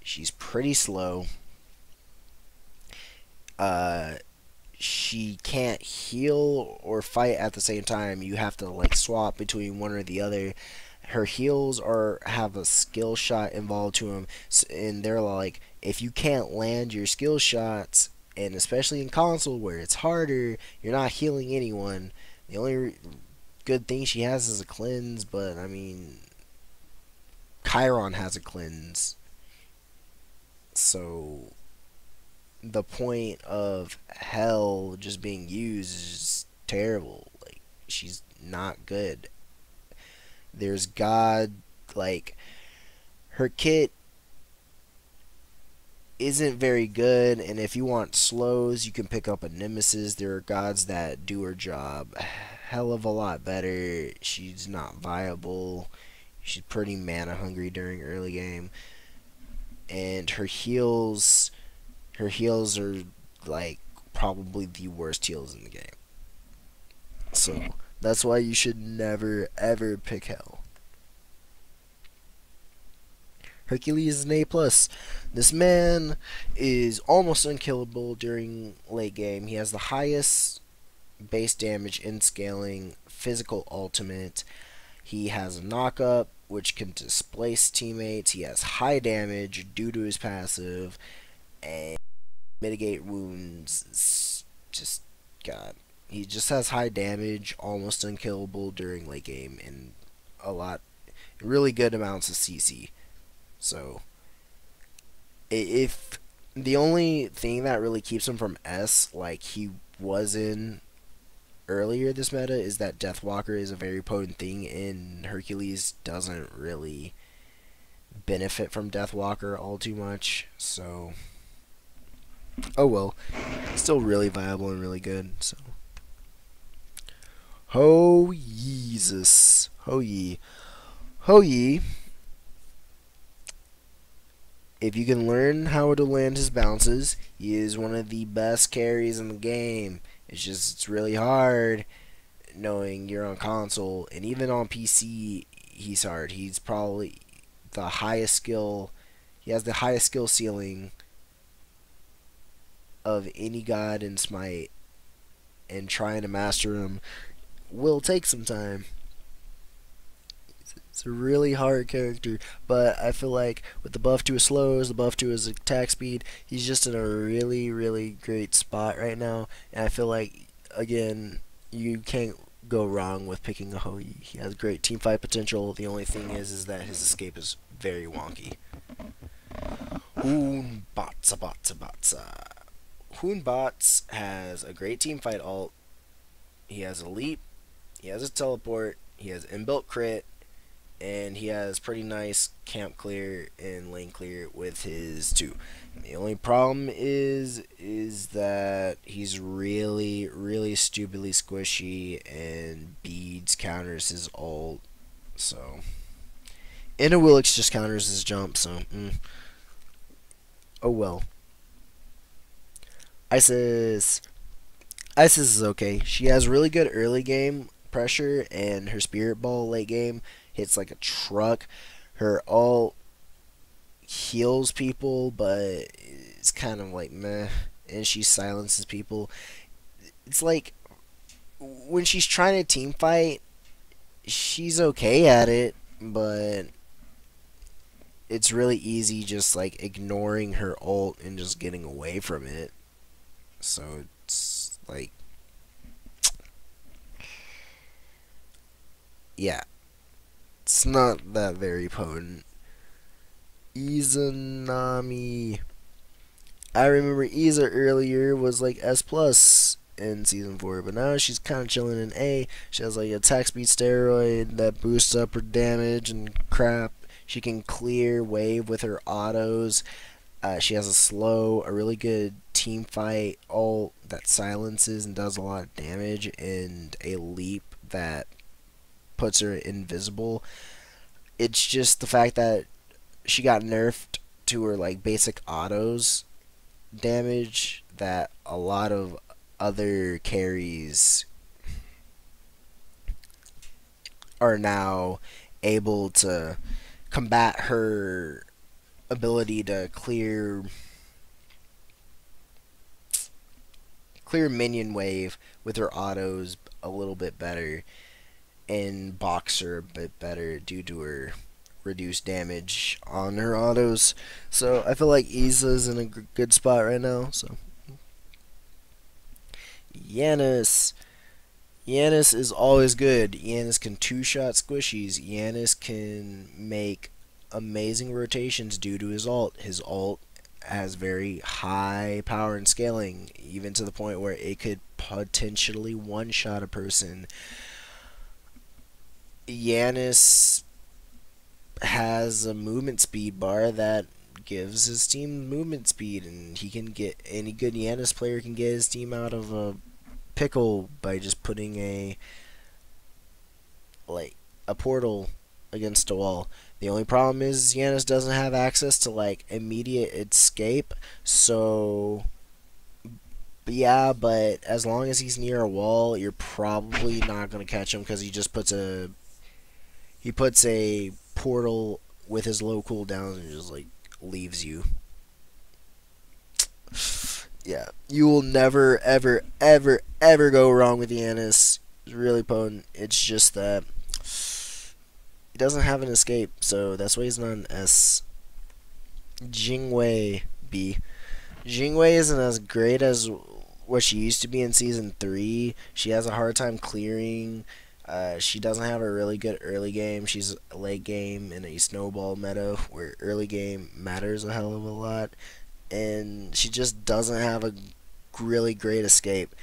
She's pretty slow. She can't heal or fight at the same time. You have to like swap between one or the other. Her heals have a skill shot involved to them, and they're like, if you can't land your skill shots, and especially in console where it's harder, you're not healing anyone. The only good thing she has is a cleanse, but I mean, Chiron has a cleanse, so the point of Hell just being used is just terrible. Like, she's not good. There's God, like, her kit isn't very good, and if you want slows, you can pick up a Nemesis. There are gods that do her job hell of a lot better. She's not viable. She's pretty mana hungry during early game, and her heals are like probably the worst heals in the game. So that's why you should never ever pick Hell. Hercules is an A+. This man is almost unkillable during late game. He has the highest base damage in scaling, physical ultimate. He has a knock-up, which can displace teammates. He has high damage due to his passive, and mitigate wounds. It's just, God. He just has high damage, almost unkillable during late game, and really good amounts of CC. So, if the only thing that really keeps him from S, like he was in earlier this meta, is that Deathwalker is a very potent thing, and Hercules doesn't really benefit from Deathwalker all too much. So, oh well, still really viable and really good. So, ho Jesus, ho ye. If you can learn how to land his bounces, he is one of the best carries in the game. It's really hard knowing you're on console, and even on PC he's hard. He's probably the highest skill. He has the highest skill ceiling of any god in SMITE, and trying to master him will take some time. It's a really hard character, but I feel like with the buff to his slows, the buff to his attack speed, he's just in a really, really great spot right now. And I feel like, again, you can't go wrong with picking a Hoi. He has great teamfight potential. The only thing is that his escape is very wonky. Hoonbots has a great teamfight ult. He has a leap. He has a teleport. He has inbuilt crit. and he has pretty nice camp clear and lane clear with his 2. The only problem is that he's really stupidly squishy, and beads counters his ult. So, and a Willix just counters his jump. So, oh well. Isis is okay. She has really good early game pressure, and her spirit ball late game hits like a truck. Her ult heals people, but it's kind of like meh, and she silences people. It's like when she's trying to team fight, she's okay at it, but it's really easy just like ignoring her ult and just getting away from it. So it's like, yeah, it's not that very potent. Izanami. I remember Iza earlier was like S plus in season 4, but now she's kind of chilling in A. She has like attack speed steroid that boosts up her damage and crap. She can clear wave with her autos. She has a really good team fight ult that silences and does a lot of damage, and a leap that puts her invisible. It's just the fact that she got nerfed to her like basic autos damage that a lot of other carries are now able to combat her ability to clear minion wave with her autos a little bit better, and box her a bit better due to her reduced damage on her autos. So I feel like Isa's in a good spot right now. So Yanis. Yanis is always good. Yanis can 2-shot squishies. Yanis can make amazing rotations due to his ult. His ult has very high power and scaling, even to the point where it could potentially one-shot a person. Yanis has a movement speed bar that gives his team movement speed, and he can get any good Yanis player can get his team out of a pickle by just putting a portal against a wall. The only problem is Yanis doesn't have access to like immediate escape, so yeah, but as long as he's near a wall, you're probably not gonna catch him, because he just puts a portal with his low cooldown and just like leaves you. Yeah, you will never ever go wrong with Yanis. It's really potent. It's just that he doesn't have an escape, so that's why he's not an S. Jingwei B. Jingwei isn't as great as what she used to be in season 3. She has a hard time clearing. She doesn't have a really good early game. She's a late game in a snowball meta where early game matters a hell of a lot, and she just doesn't have a really great escape.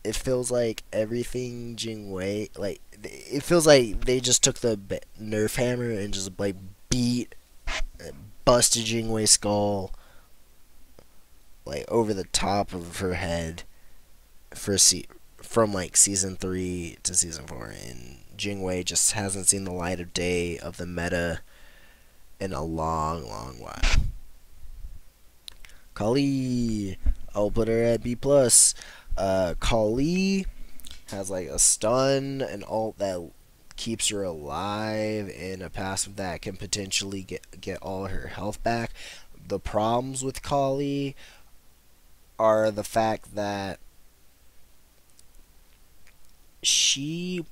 It feels like everything Jingwei, like, it feels like they just took the nerf hammer and just like busted Jingwei's skull like over the top of her head from like season 3 to season 4, and Jingwei just hasn't seen the light of day of the meta in a long while. Kali, I'll put her at B+. Kali has like a stun, an ult that keeps her alive, and a passive that can potentially get all her health back. The problems with Kali are the fact that she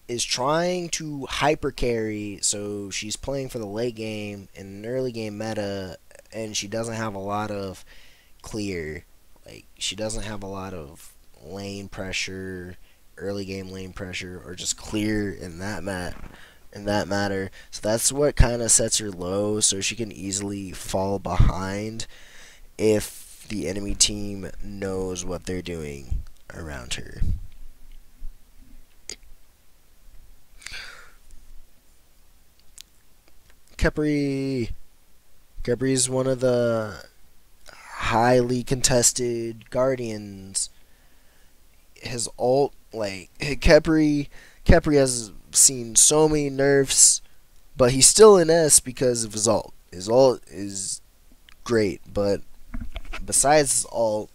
is trying to hyper carry, so she's playing for the late game in an early game meta, and she doesn't have a lot of clear. Like, she doesn't have a lot of lane pressure, early game lane pressure, or just clear in that matter. So that's what kind of sets her low, so she can easily fall behind if the enemy team knows what they're doing around her. Khepri. Khepri is one of the highly contested guardians. His ult, like Khepri has seen so many nerfs, but he's still in S because of his ult. His ult is great, but besides his ult,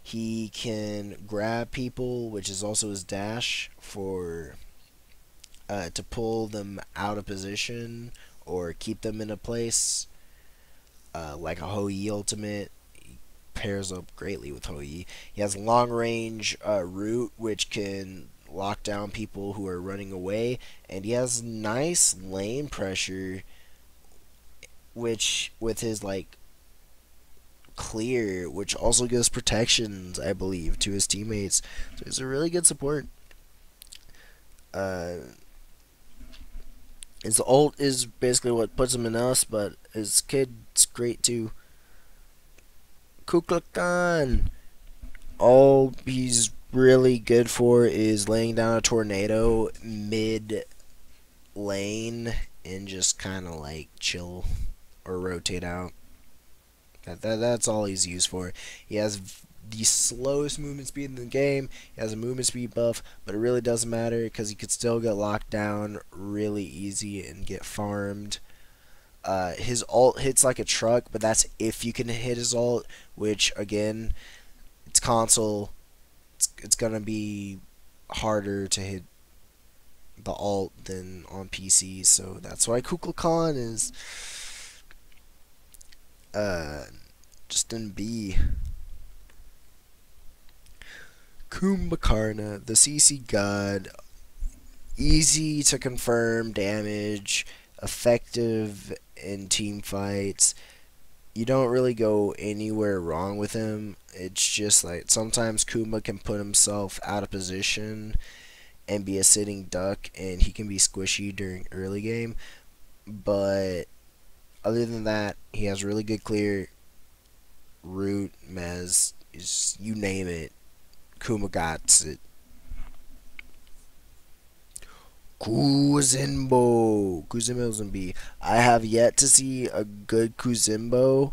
he can grab people, which is also his dash for to pull them out of position or keep them in a place. Like a Hou-Yi ultimate, he pairs up greatly with Hou-Yi. He has long range root, which can lock down people who are running away, and he has nice lane pressure, which with his like clear, which also gives protections, I believe, to his teammates. So he's a really good support. His ult is basically what puts him in us, but his kid's great too. Kukulkan. All he's really good for is laying down a tornado mid lane and just kind of like chill or rotate out. That's all he's used for. He has the slowest movement speed in the game. He has a movement speed buff, but it really doesn't matter because he could still get locked down really easy and get farmed. His ult hits like a truck, but that's if you can hit his ult, which again, it's console. It's gonna be harder to hit the ult than on PC, so that's why Kukulkan is just in B. Kumbhakarna, the CC god, easy to confirm damage, effective in team fights. You don't really go anywhere wrong with him. It's just like sometimes Kumba can put himself out of position and be a sitting duck, and he can be squishy during early game. But other than that, he has really good clear. Root, Mez, you name it. Kuma got it. Kuzimbo. Kuzimbo's in B. I have yet to see a good Kuzimbo.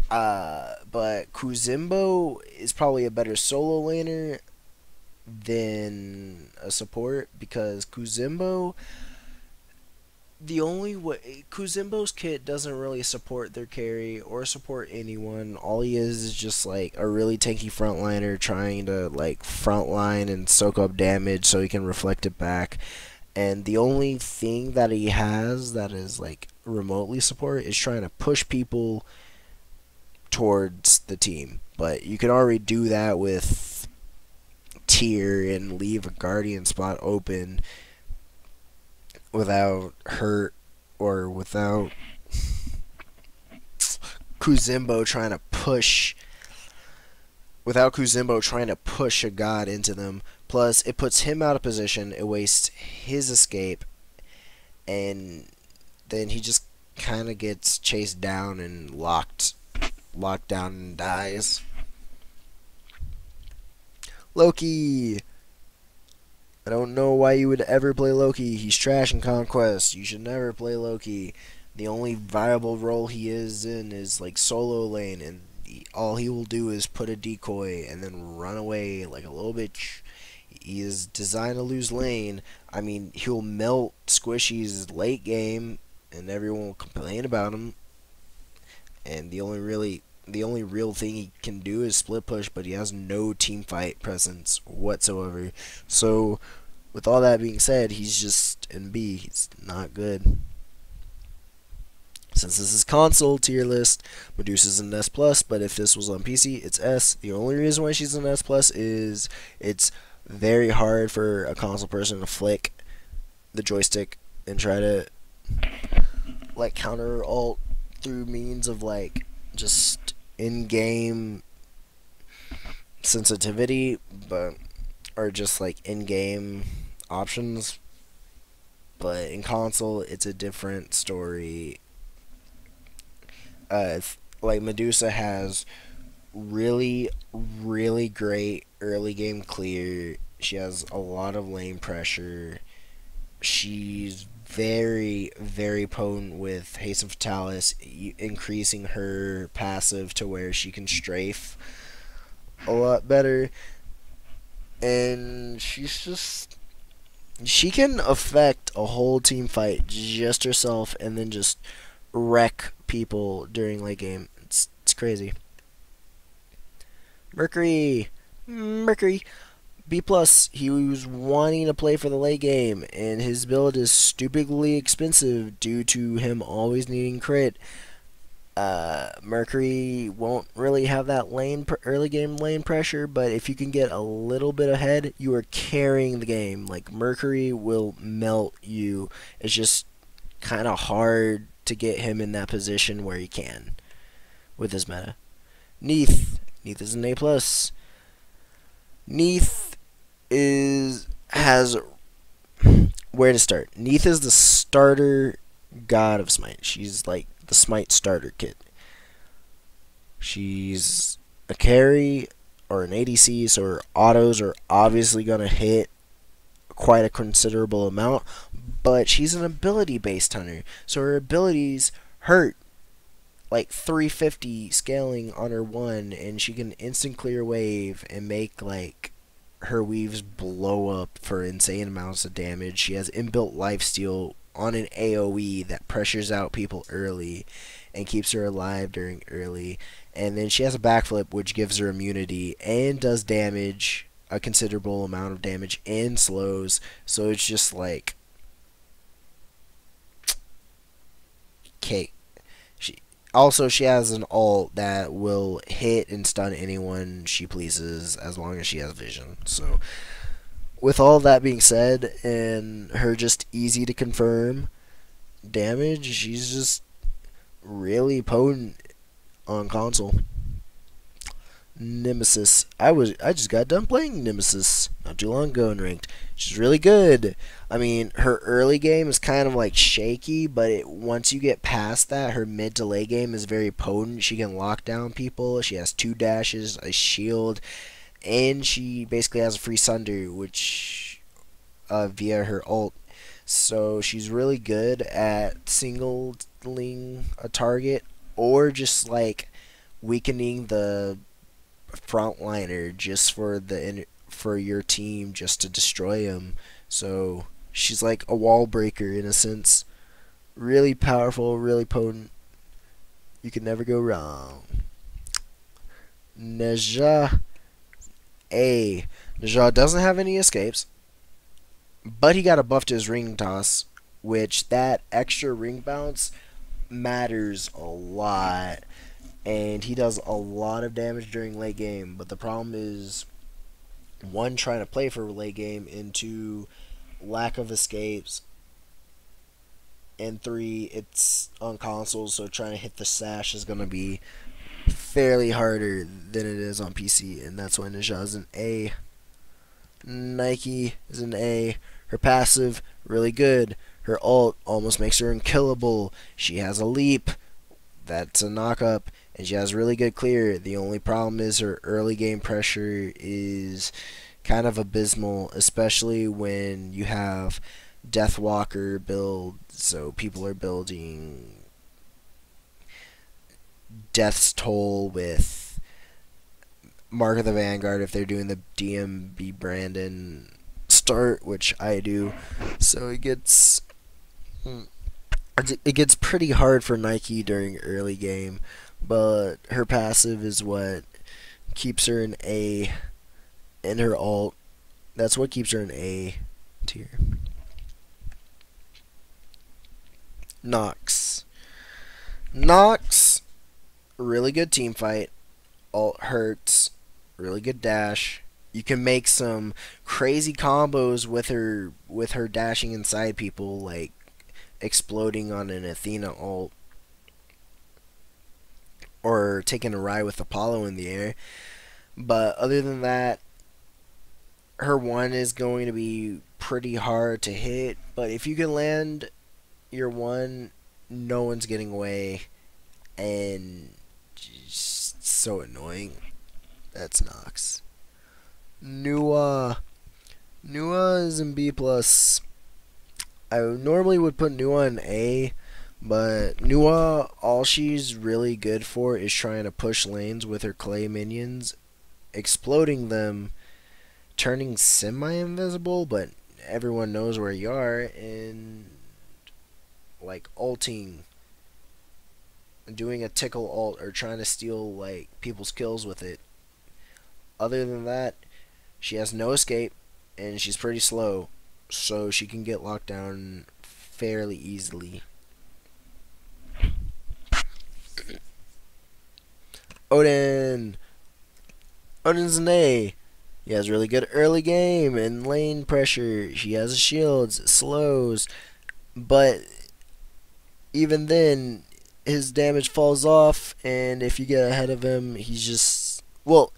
But Kuzimbo is probably a better solo laner than a support because Kuzimbo, the only way Kuzimbo's kit doesn't really support their carry or support anyone. All he is just like a really tanky frontliner trying to like frontline and soak up damage so he can reflect it back. And the only thing that he has that is like remotely support is trying to push people towards the team. But you can already do that with tier and leave a guardian spot open without hurt or without Kuzimbo trying to push a god into them. Plus it puts him out of position, it wastes his escape, and then he just kind of gets chased down and locked down and dies. Loki. I don't know why you would ever play Loki. He's trash in Conquest. You should never play Loki. The only viable role he is in is like solo lane, and all he will do is put a decoy and then run away like a little bitch. He is designed to lose lane. I mean, he'll melt squishies late game, and everyone will complain about him. And the only real thing he can do is split push, but he has no team fight presence whatsoever. So, with all that being said, he's just in B. He's not good. Since this is console tier list, Medusa's in S+, but if this was on PC, it's S. The only reason why she's in S+, is it's very hard for a console person to flick the joystick and try to like counter ult through means of like just in-game sensitivity, but or just like in-game options. But in console, it's a different story. Like Medusa has really great early game clear. She has a lot of lane pressure. She's very, very potent with Haste of Fatalis, increasing her passive to where she can strafe a lot better. And she can affect a whole team fight just herself and then just wreck people during late game. It's crazy. Mercury, B plus. He was wanting to play for the late game, and his build is stupidly expensive due to him always needing crit. Mercury won't really have that early game lane pressure, but if you can get a little bit ahead, you are carrying the game. Like, Mercury will melt you. It's just kind of hard to get him in that position where he can with his meta. Neith is an A plus. Neith has where to start. Neith is the starter god of Smite. She's like the Smite starter kit. She's a carry or an ADC, so her autos are obviously gonna hit quite a considerable amount, but she's an ability based hunter, so her abilities hurt like 350 scaling on her one, and she can instant clear wave and make like her weaves blow up for insane amounts of damage. She has inbuilt lifesteal on an AoE that pressures out people early and keeps her alive during early, and then she has a backflip which gives her immunity and does damage, a considerable amount of damage, and slows. So it's just like cake. She has an ult that will hit and stun anyone she pleases as long as she has vision. So, with all that being said, and her just easy to confirm damage, she's just really potent on console. Nemesis. I just got done playing Nemesis not too long ago in ranked. She's really good. I mean, her early game is kind of like shaky, but once you get past that, her mid to late game is very potent. She can lock down people. She has 2 dashes, a shield, and she basically has a free sunder, which via her ult. So she's really good at singling a target or just like weakening the frontliner just for your team, just to destroy him. So she's like a wall breaker in a sense. Really powerful, really potent. You can never go wrong. Neja A. Neja doesn't have any escapes, but he got a buff to his ring toss, which that extra ring bounce matters a lot. And he does a lot of damage during late game, but the problem is, 1, trying to play for late game, and 2, lack of escapes, and 3, it's on consoles, so trying to hit the sash is going to be fairly harder than it is on PC, and that's why Neja is an A. Nike is an A. Her passive, really good. Her ult almost makes her unkillable. She has a leap, that's a knockup, and she has really good clear. The only problem is her early game pressure is kind of abysmal, especially when you have Deathwalker build, so people are building Death's Toll with Mark of the Vanguard if they're doing the DMB Brandon start, which I do. So it gets pretty hard for Nike during early game, but her passive is what keeps her an A, and her ult, that's what keeps her an A tier. Nox, really good team fight. Ult hurts, really good dash. You can make some crazy combos with her dashing inside people, like exploding on an Athena ult, or taking a ride with Apollo in the air. But other than that, her 1 is going to be pretty hard to hit. But if you can land your 1, no one's getting away, and just so annoying. That's Nox. Nua is in B plus. I normally would put Nua in A, but Nua, all she's really good for is trying to push lanes with her clay minions, exploding them, turning semi-invisible, but everyone knows where you are, and like ulting, doing a tickle ult, or trying to steal like people's kills with it. Other than that, she has no escape, and she's pretty slow, so she can get locked down fairly easily. Odin! Odin's an A. He has really good early game and lane pressure. She has shields, slows, but even then, his damage falls off, and if you get ahead of him, he's just, well,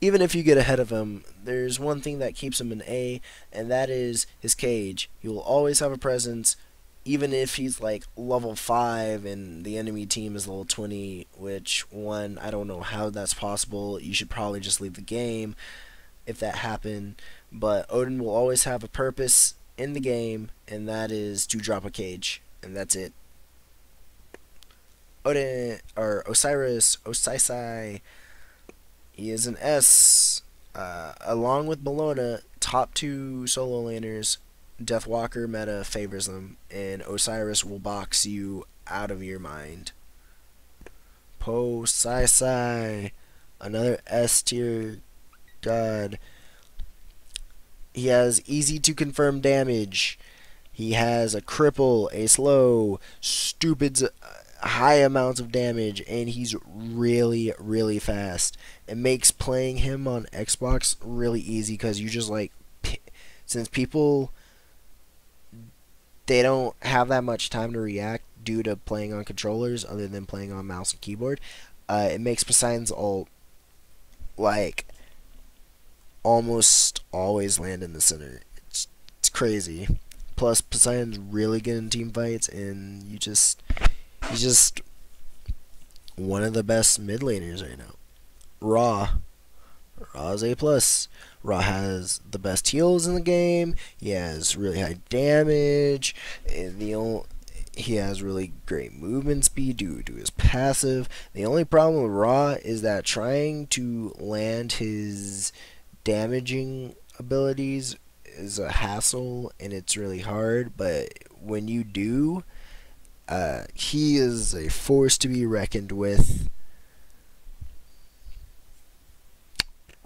even if you get ahead of him, there's one thing that keeps him an A, and that is his cage. He will always have a presence, even if he's like level 5 and the enemy team is level 20, which, one, I don't know how that's possible. You should probably just leave the game if that happened. But Odin will always have a purpose in the game, and that is to drop a cage, and that's it. Odin, or Osiris, Osisai, he is an S. Along with Bellona, top 2 solo laners, Deathwalker meta favors them, and Osiris will box you out of your mind. Posisai, another S tier god. He has easy to confirm damage. He has a cripple, a slow, stupid high amounts of damage, and he's really, really fast. It makes playing him on Xbox really easy, because you just like, since people, they don't have that much time to react due to playing on controllers other than playing on mouse and keyboard, it makes Poseidon's ult like almost always land in the center. It's crazy. Plus Poseidon's really good in team fights, and he's just one of the best mid laners right now. Raw's A+. Raw has the best heals in the game. He has really high damage. He has really great movement speed due to his passive. The only problem with Raw is that trying to land his damaging abilities is a hassle, and it's really hard. But when you do, he is a force to be reckoned with.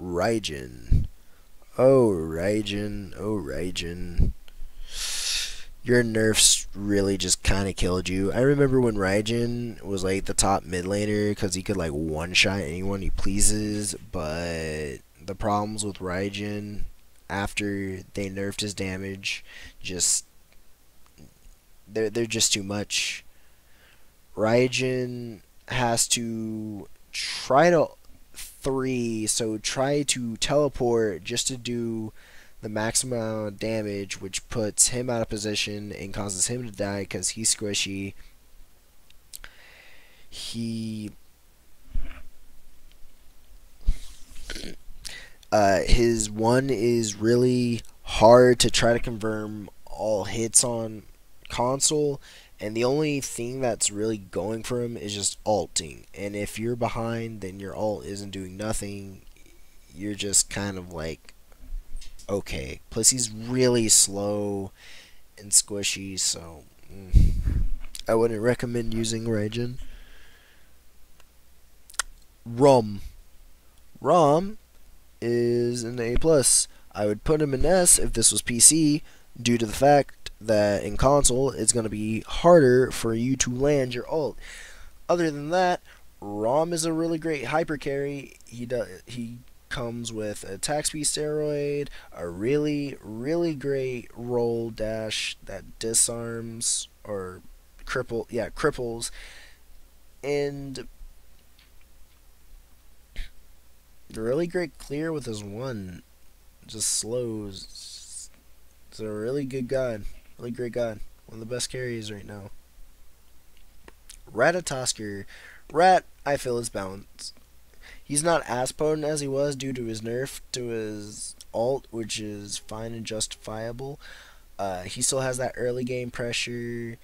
Raijin. Oh, Raijin. Your nerfs really just kind of killed you. I remember when Raijin was like the top mid laner, because he could like one-shot anyone he pleases, but the problems with Raijin after they nerfed his damage, just they're just too much. Raijin has to try to try to teleport just to do the maximum amount of damage, which puts him out of position and causes him to die because he's squishy. His one is really hard to try to confirm all hits on console, and the only thing that's really going for him is just ulting. And if you're behind, then your ult isn't doing nothing. You're just kind of like, okay. Plus he's really slow and squishy, so I wouldn't recommend using Raijin. Rom is an A+. I would put him in S if this was PC, due to the fact that in console it's going to be harder for you to land your ult. Other than that, Rom is a really great hyper carry. He comes with attack speed steroid, a really great roll dash that disarms or cripples, and a really great clear with his one, just slows. It's a really good god, really great god, one of the best carries right now. Ratatoskr Rat, I feel, is balanced. He's not as potent as he was due to his nerf to his ult, which is fine and justifiable. He still has that early game pressure.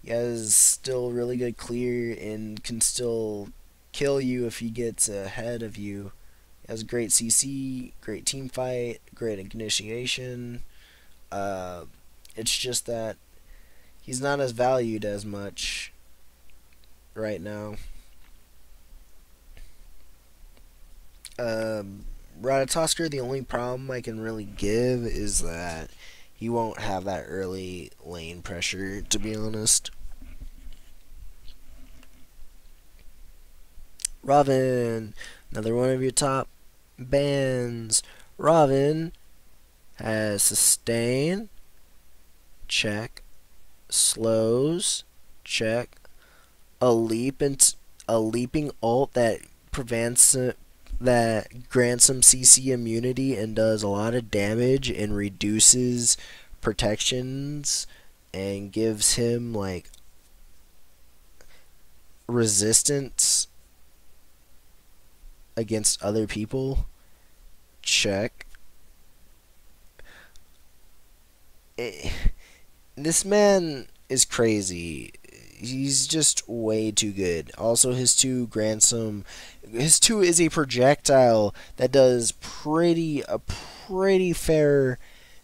He has still really good clear and can still kill you if he gets ahead of you. He has great CC, great team fight, great initiation. It's just that he's not as valued as much right now. Ratatoskr, the only problem I can really give is that he won't have that early lane pressure, to be honest. Robin, another one of your top bans. Robin has sustain, check, slows, check, a leaping ult that prevents that grants him CC immunity and does a lot of damage and reduces protections and gives him like resistance against other people. Check. This man is crazy. He's just way too good. Also, his 2 grants him. His 2 is a projectile that does a pretty fair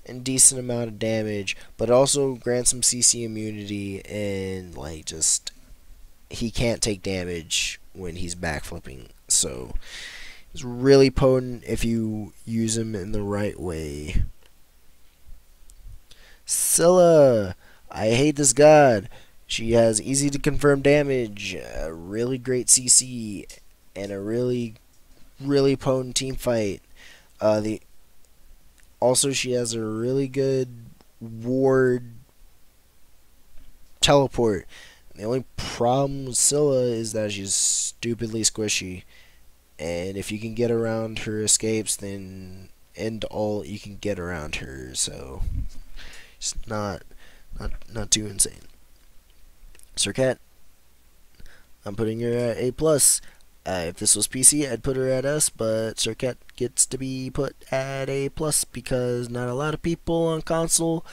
and decent amount of damage, but also grants him CC immunity and like just he can't take damage when he's backflipping. So he's really potent if you use him in the right way. Scylla, I hate this god. She has easy to confirm damage, a really great CC, and a really potent team fight. Also she has a really good ward teleport. The only problem with Scylla is that she's stupidly squishy, and if you can get around her escapes, then end all you can get around her. So it's not too insane. Surkhet, I'm putting her at A+. If this was PC, I'd put her at S, but Surkhet gets to be put at A+, because not a lot of people on console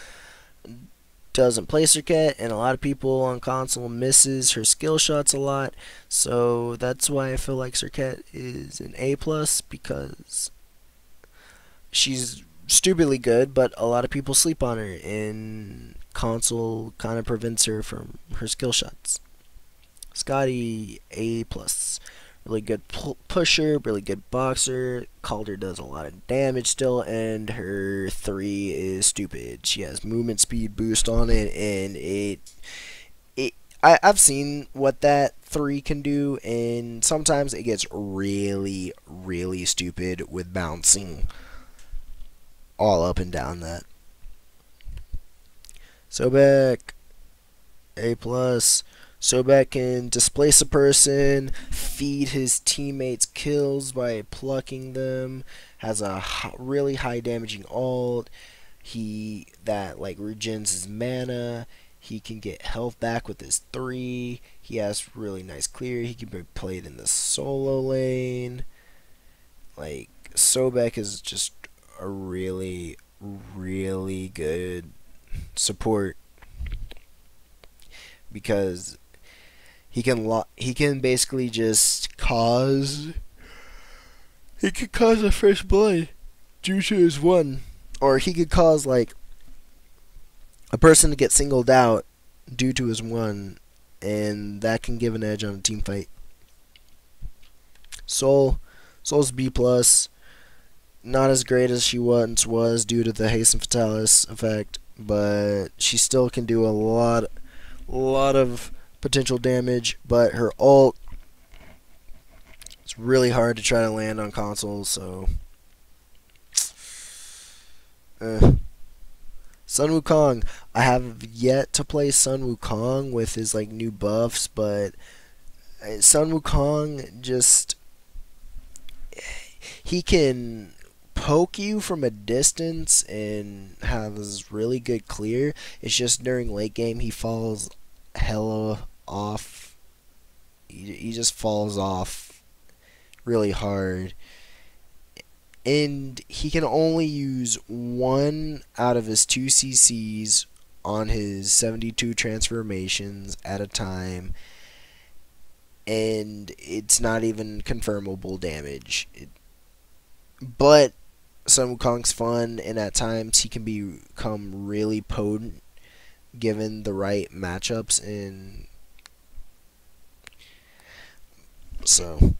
doesn't play Surkhet, and a lot of people on console misses her skill shots a lot, so that's why I feel like Surkhet is an A+, because she's stupidly good, but a lot of people sleep on her, and console kind of prevents her from her skill shots. Scotty, A+. Really good pusher, really good boxer. Calder does a lot of damage still, and her 3 is stupid. She has movement speed boost on it, and I've seen what that 3 can do, and sometimes it gets really stupid with bouncing all up and down that. Sobek, A+. Sobek can displace a person, feed his teammates kills by plucking them, has a really high damaging ult, that like regens his mana, he can get health back with his 3, he has really nice clear, he can be played in the solo lane. Like, Sobek is just a really good support, because he can basically just cause a first blood due to his 1, or he could cause like a person to get singled out due to his 1, and that can give an edge on a team fight. Soul's B+, not as great as she once was due to the haste and fatalis effect, but she still can do a lot of potential damage, but her ult, it's really hard to try to land on consoles, so Sun Wukong, I have yet to play Sun Wukong with his like new buffs, but Sun Wukong just, he can poke you from a distance and has really good clear. It's just during late game he falls hella off. He just falls off really hard, and he can only use one out of his 2 CCs on his 72 transformations at a time, and it's not even confirmable damage. But Sun Wukong's fun, and at times he can become really potent given the right matchups. And so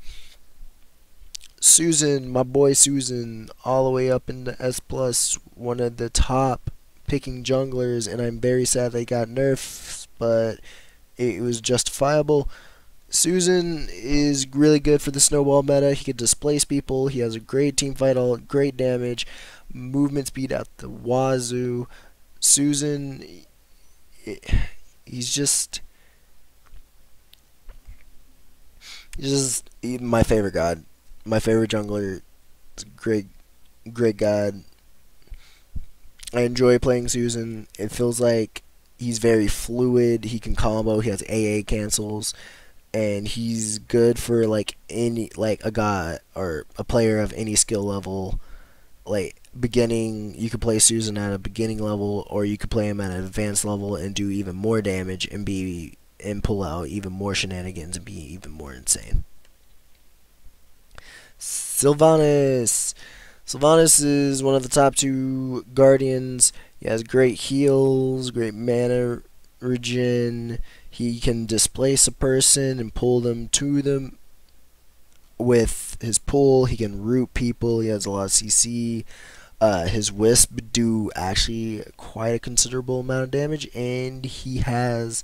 Susan, my boy Susan, all the way up into S+, one of the top picking junglers, and I'm very sad they got nerfed, but it was justifiable. Susan is really good for the snowball meta. He can displace people. He has a great team fight, all great damage, movement speed out the wazoo. Susan, he's just my favorite god, my favorite jungler. Great god. I enjoy playing Susan. It feels like he's very fluid. He can combo. He has AA cancels, and he's good for like a god or a player of any skill level. Like beginning, you could play Susan at a beginning level, or you could play him at an advanced level and do even more damage and pull out even more shenanigans and be even more insane. Sylvanas is one of the top 2 guardians. He has great heals, great mana regen. He can displace a person and pull them to them with his pull. He can root people. He has a lot of CC. His Wisp do actually quite a considerable amount of damage, and he has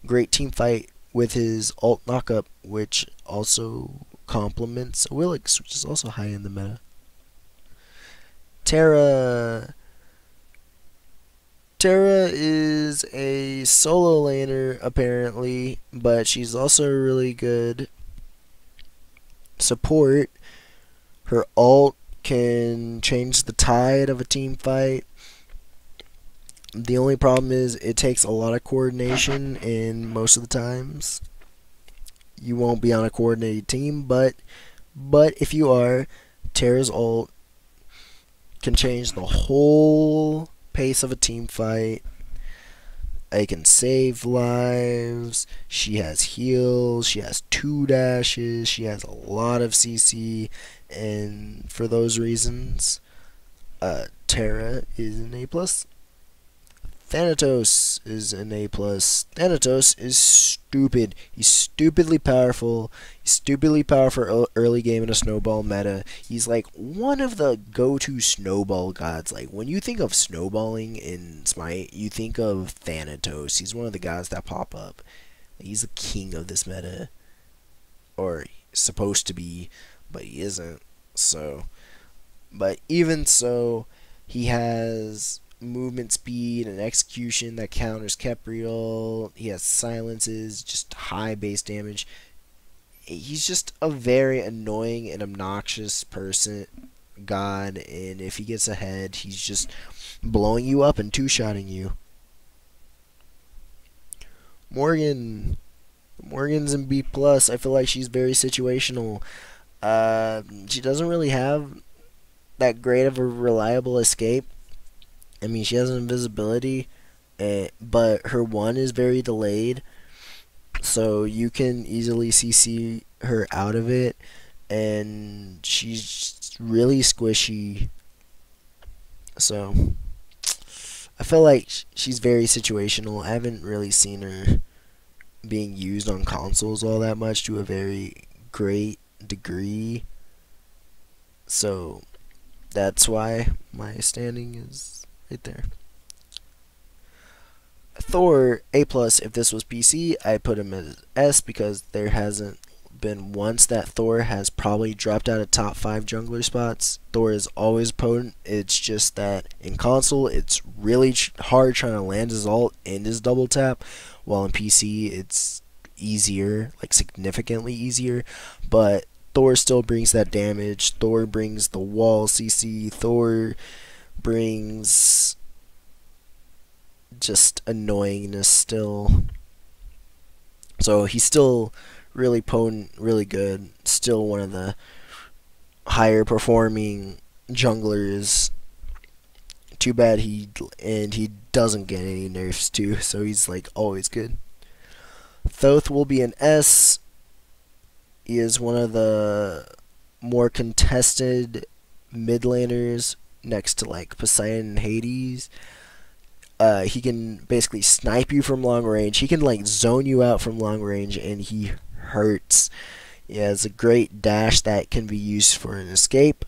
great team fight with his alt knockup, which also complements Willix, which is also high in the meta. Terra is a solo laner apparently, but she's also really good support. Her ult can change the tide of a team fight. The only problem is it takes a lot of coordination, and most of the times you won't be on a coordinated team, but if you are, Terra's ult can change the whole pace of a team fight. It can save lives. She has heals. She has 2 dashes. She has a lot of CC, and for those reasons, Terra is an A+. Thanatos is an A+. Thanatos is stupid. He's stupidly powerful. He's stupidly powerful early game in a snowball meta. He's like one of the go-to snowball gods. Like when you think of snowballing in SMITE, you think of Thanatos. He's one of the gods that pop up. He's the king of this meta, or supposed to be, but he isn't. So, but even so, he has movement speed and execution that counters Khepri. He has silences, just high base damage. He's just a very annoying and obnoxious god, and if he gets ahead, he's just blowing you up and two-shotting you. Morgan's in B+. I feel like she's very situational. She doesn't really have that great of a reliable escape. I mean, she has an invisibility, but her 1 is very delayed, so you can easily CC her out of it, and she's really squishy. So I feel like she's very situational. I haven't really seen her being used on consoles all that much to a very great degree, so that's why my standing is right there. Thor, A+. If this was PC, I'd put him as S, because there hasn't been once that Thor has probably dropped out of top 5 jungler spots. Thor is always potent. It's just that in console, it's really hard trying to land his ult and his double tap, while in PC, it's easier, like significantly easier, but Thor still brings that damage. Thor brings the wall CC. Thor brings just annoyingness still. So he's still really potent, really good. Still one of the higher performing jungler is too bad he doesn't get any nerfs too, so he's like always good. Thoth will be an S. He is one of the more contested mid laners next to like Poseidon and Hades. He can basically snipe you from long range. He can like zone you out from long range, and he hurts. He has a great dash that can be used for an escape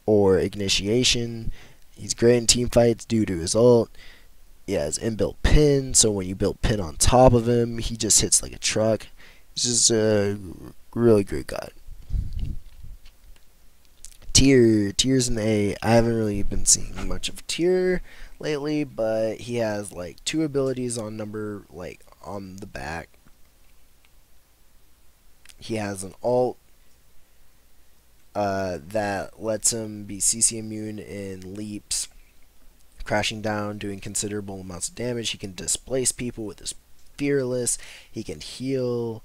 or initiation. He's great in team fights due to his ult. He has inbuilt pin, so when you build pin on top of him, he just hits like a truck. He's just a really great god. Tier's an A. I haven't really been seeing much of Tier lately, but he has like 2 abilities on number like on the back. He has an ult that lets him be CC immune in leaps, crashing down, doing considerable amounts of damage. He can displace people with his fearless. He can heal.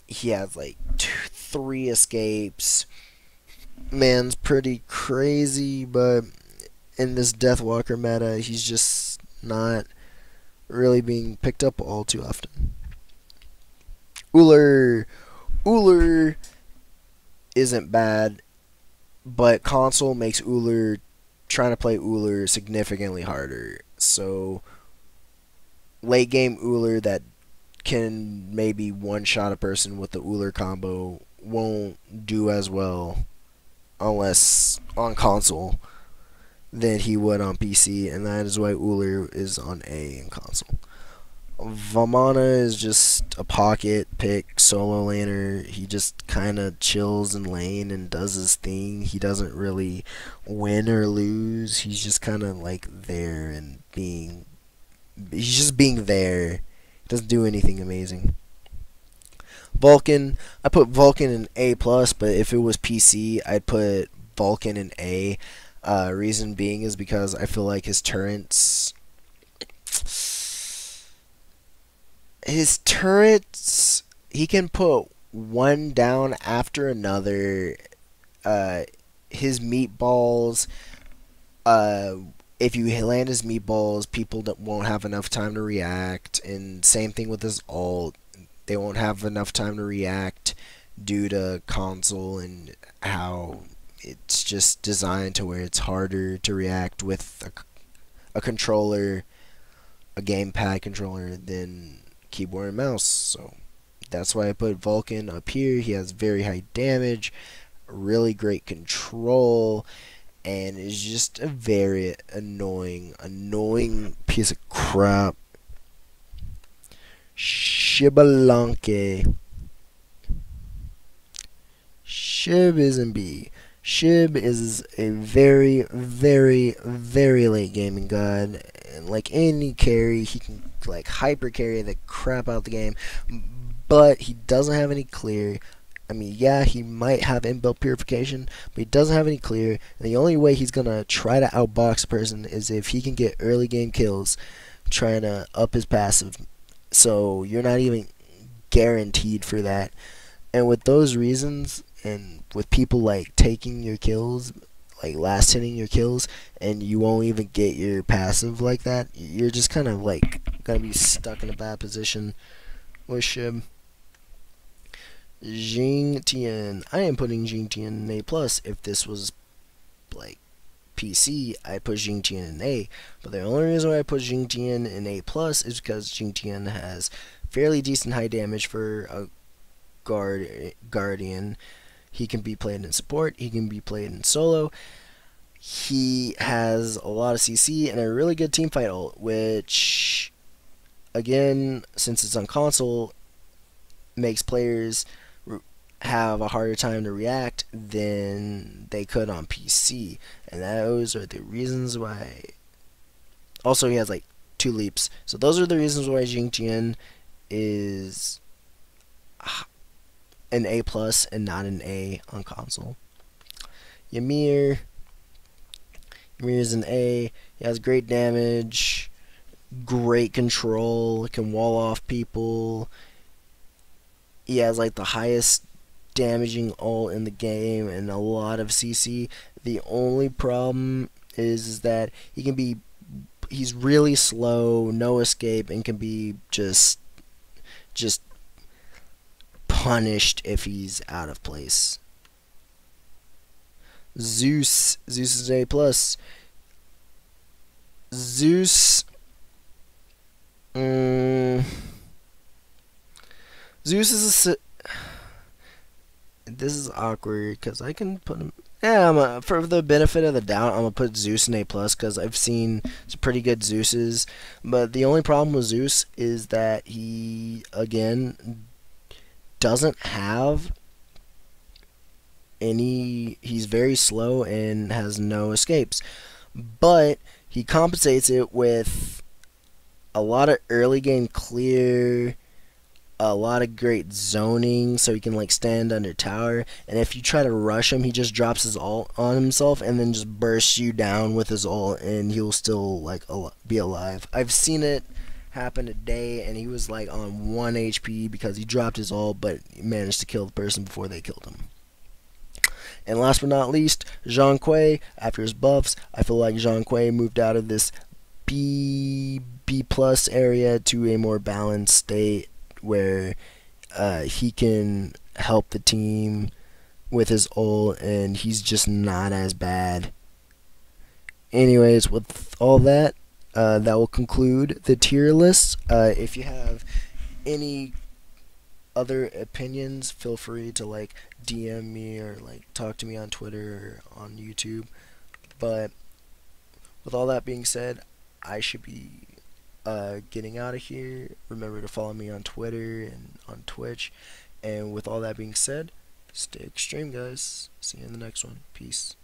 He has like 3 escapes. Man's pretty crazy, but in this Deathwalker meta, he's just not really being picked up all too often. Ullr isn't bad, but console makes trying to play Ullr significantly harder. So late game Ullr that can maybe one-shot a person with the Ullr combo won't do as well unless on console than he would on PC, and that is why Ullr is on A in console. Vamana is just a pocket pick solo laner. He just kind of chills in lane and does his thing. He doesn't really win or lose. He's just kind of like there and he's just being there. He doesn't do anything amazing. Vulcan, I put Vulcan in A+, but if it was PC, I'd put Vulcan in A. Reason being is because I feel like his turrets, he can put one down after another. His meatballs, if you land his meatballs, people won't have enough time to react, and same thing with his ult. They won't have enough time to react due to console and how it's just designed to where it's harder to react with a controller, a gamepad controller, than keyboard and mouse. So that's why I put Vulcan up here. He has very high damage, really great control, and is just a very annoying piece of crap. Shiva Lanka. Shib is in B. Shib is a very late gaming god, and like any carry, he can like hyper carry the crap out of the game, but he doesn't have any clear. I mean, yeah, he might have inbuilt purification, but he doesn't have any clear, and the only way he's gonna try to outbox a person is if he can get early game kills, trying to up his passive. So you're not even guaranteed for that. And with those reasons, and with people like taking your kills, like last hitting your kills, and you won't even get your passive like that, you're just kind of like gonna be stuck in a bad position with Shib. Jing Tian. I am putting Jing Tian in A+. If this was like PC, I put Jing Tian in A. But the only reason why I put Jing Tian in A+ is because Jing Tian has fairly decent high damage for a guardian. He can be played in support. He can be played in solo. He has a lot of CC and a really good teamfight ult, which, again, since it's on console, makes players have a harder time to react than they could on PC. And those are the reasons why. Also, he has like 2 leaps. So those are the reasons why Jing Tian is an A+ and not an A on console. Yamir is an A. He has great damage, great control, can wall off people. He has like the highest damaging ult in the game and a lot of CC. The only problem is that he's really slow, no escape, and can be just punished if he's out of place. Zeus is A plus. Zeus is a. This is awkward because I can put him. Yeah, for the benefit of the doubt, I'm gonna put Zeus in A plus because I've seen some pretty good Zeuses. But the only problem with Zeus is that he again doesn't have any. He's very slow and has no escapes, but he compensates it with a lot of early game clear, a lot of great zoning, so he can like stand under tower. And if you try to rush him, he just drops his ult on himself and then just bursts you down with his ult, and he'll still like be alive. I've seen it happen today, and he was like on 1 HP because he dropped his ult, but he managed to kill the person before they killed him. And last but not least, Zhang Kui. After his buffs, I feel like Zhang Kui moved out of this B plus area to a more balanced state where he can help the team with his ult, and he's just not as bad. Anyways, with all that, that will conclude the tier list. If you have any other opinions, feel free to like DM me or like talk to me on Twitter or on YouTube. But with all that being said, I should be getting out of here. Remember to follow me on Twitter and on Twitch. And with all that being said, stay extreme, guys. See you in the next one. Peace.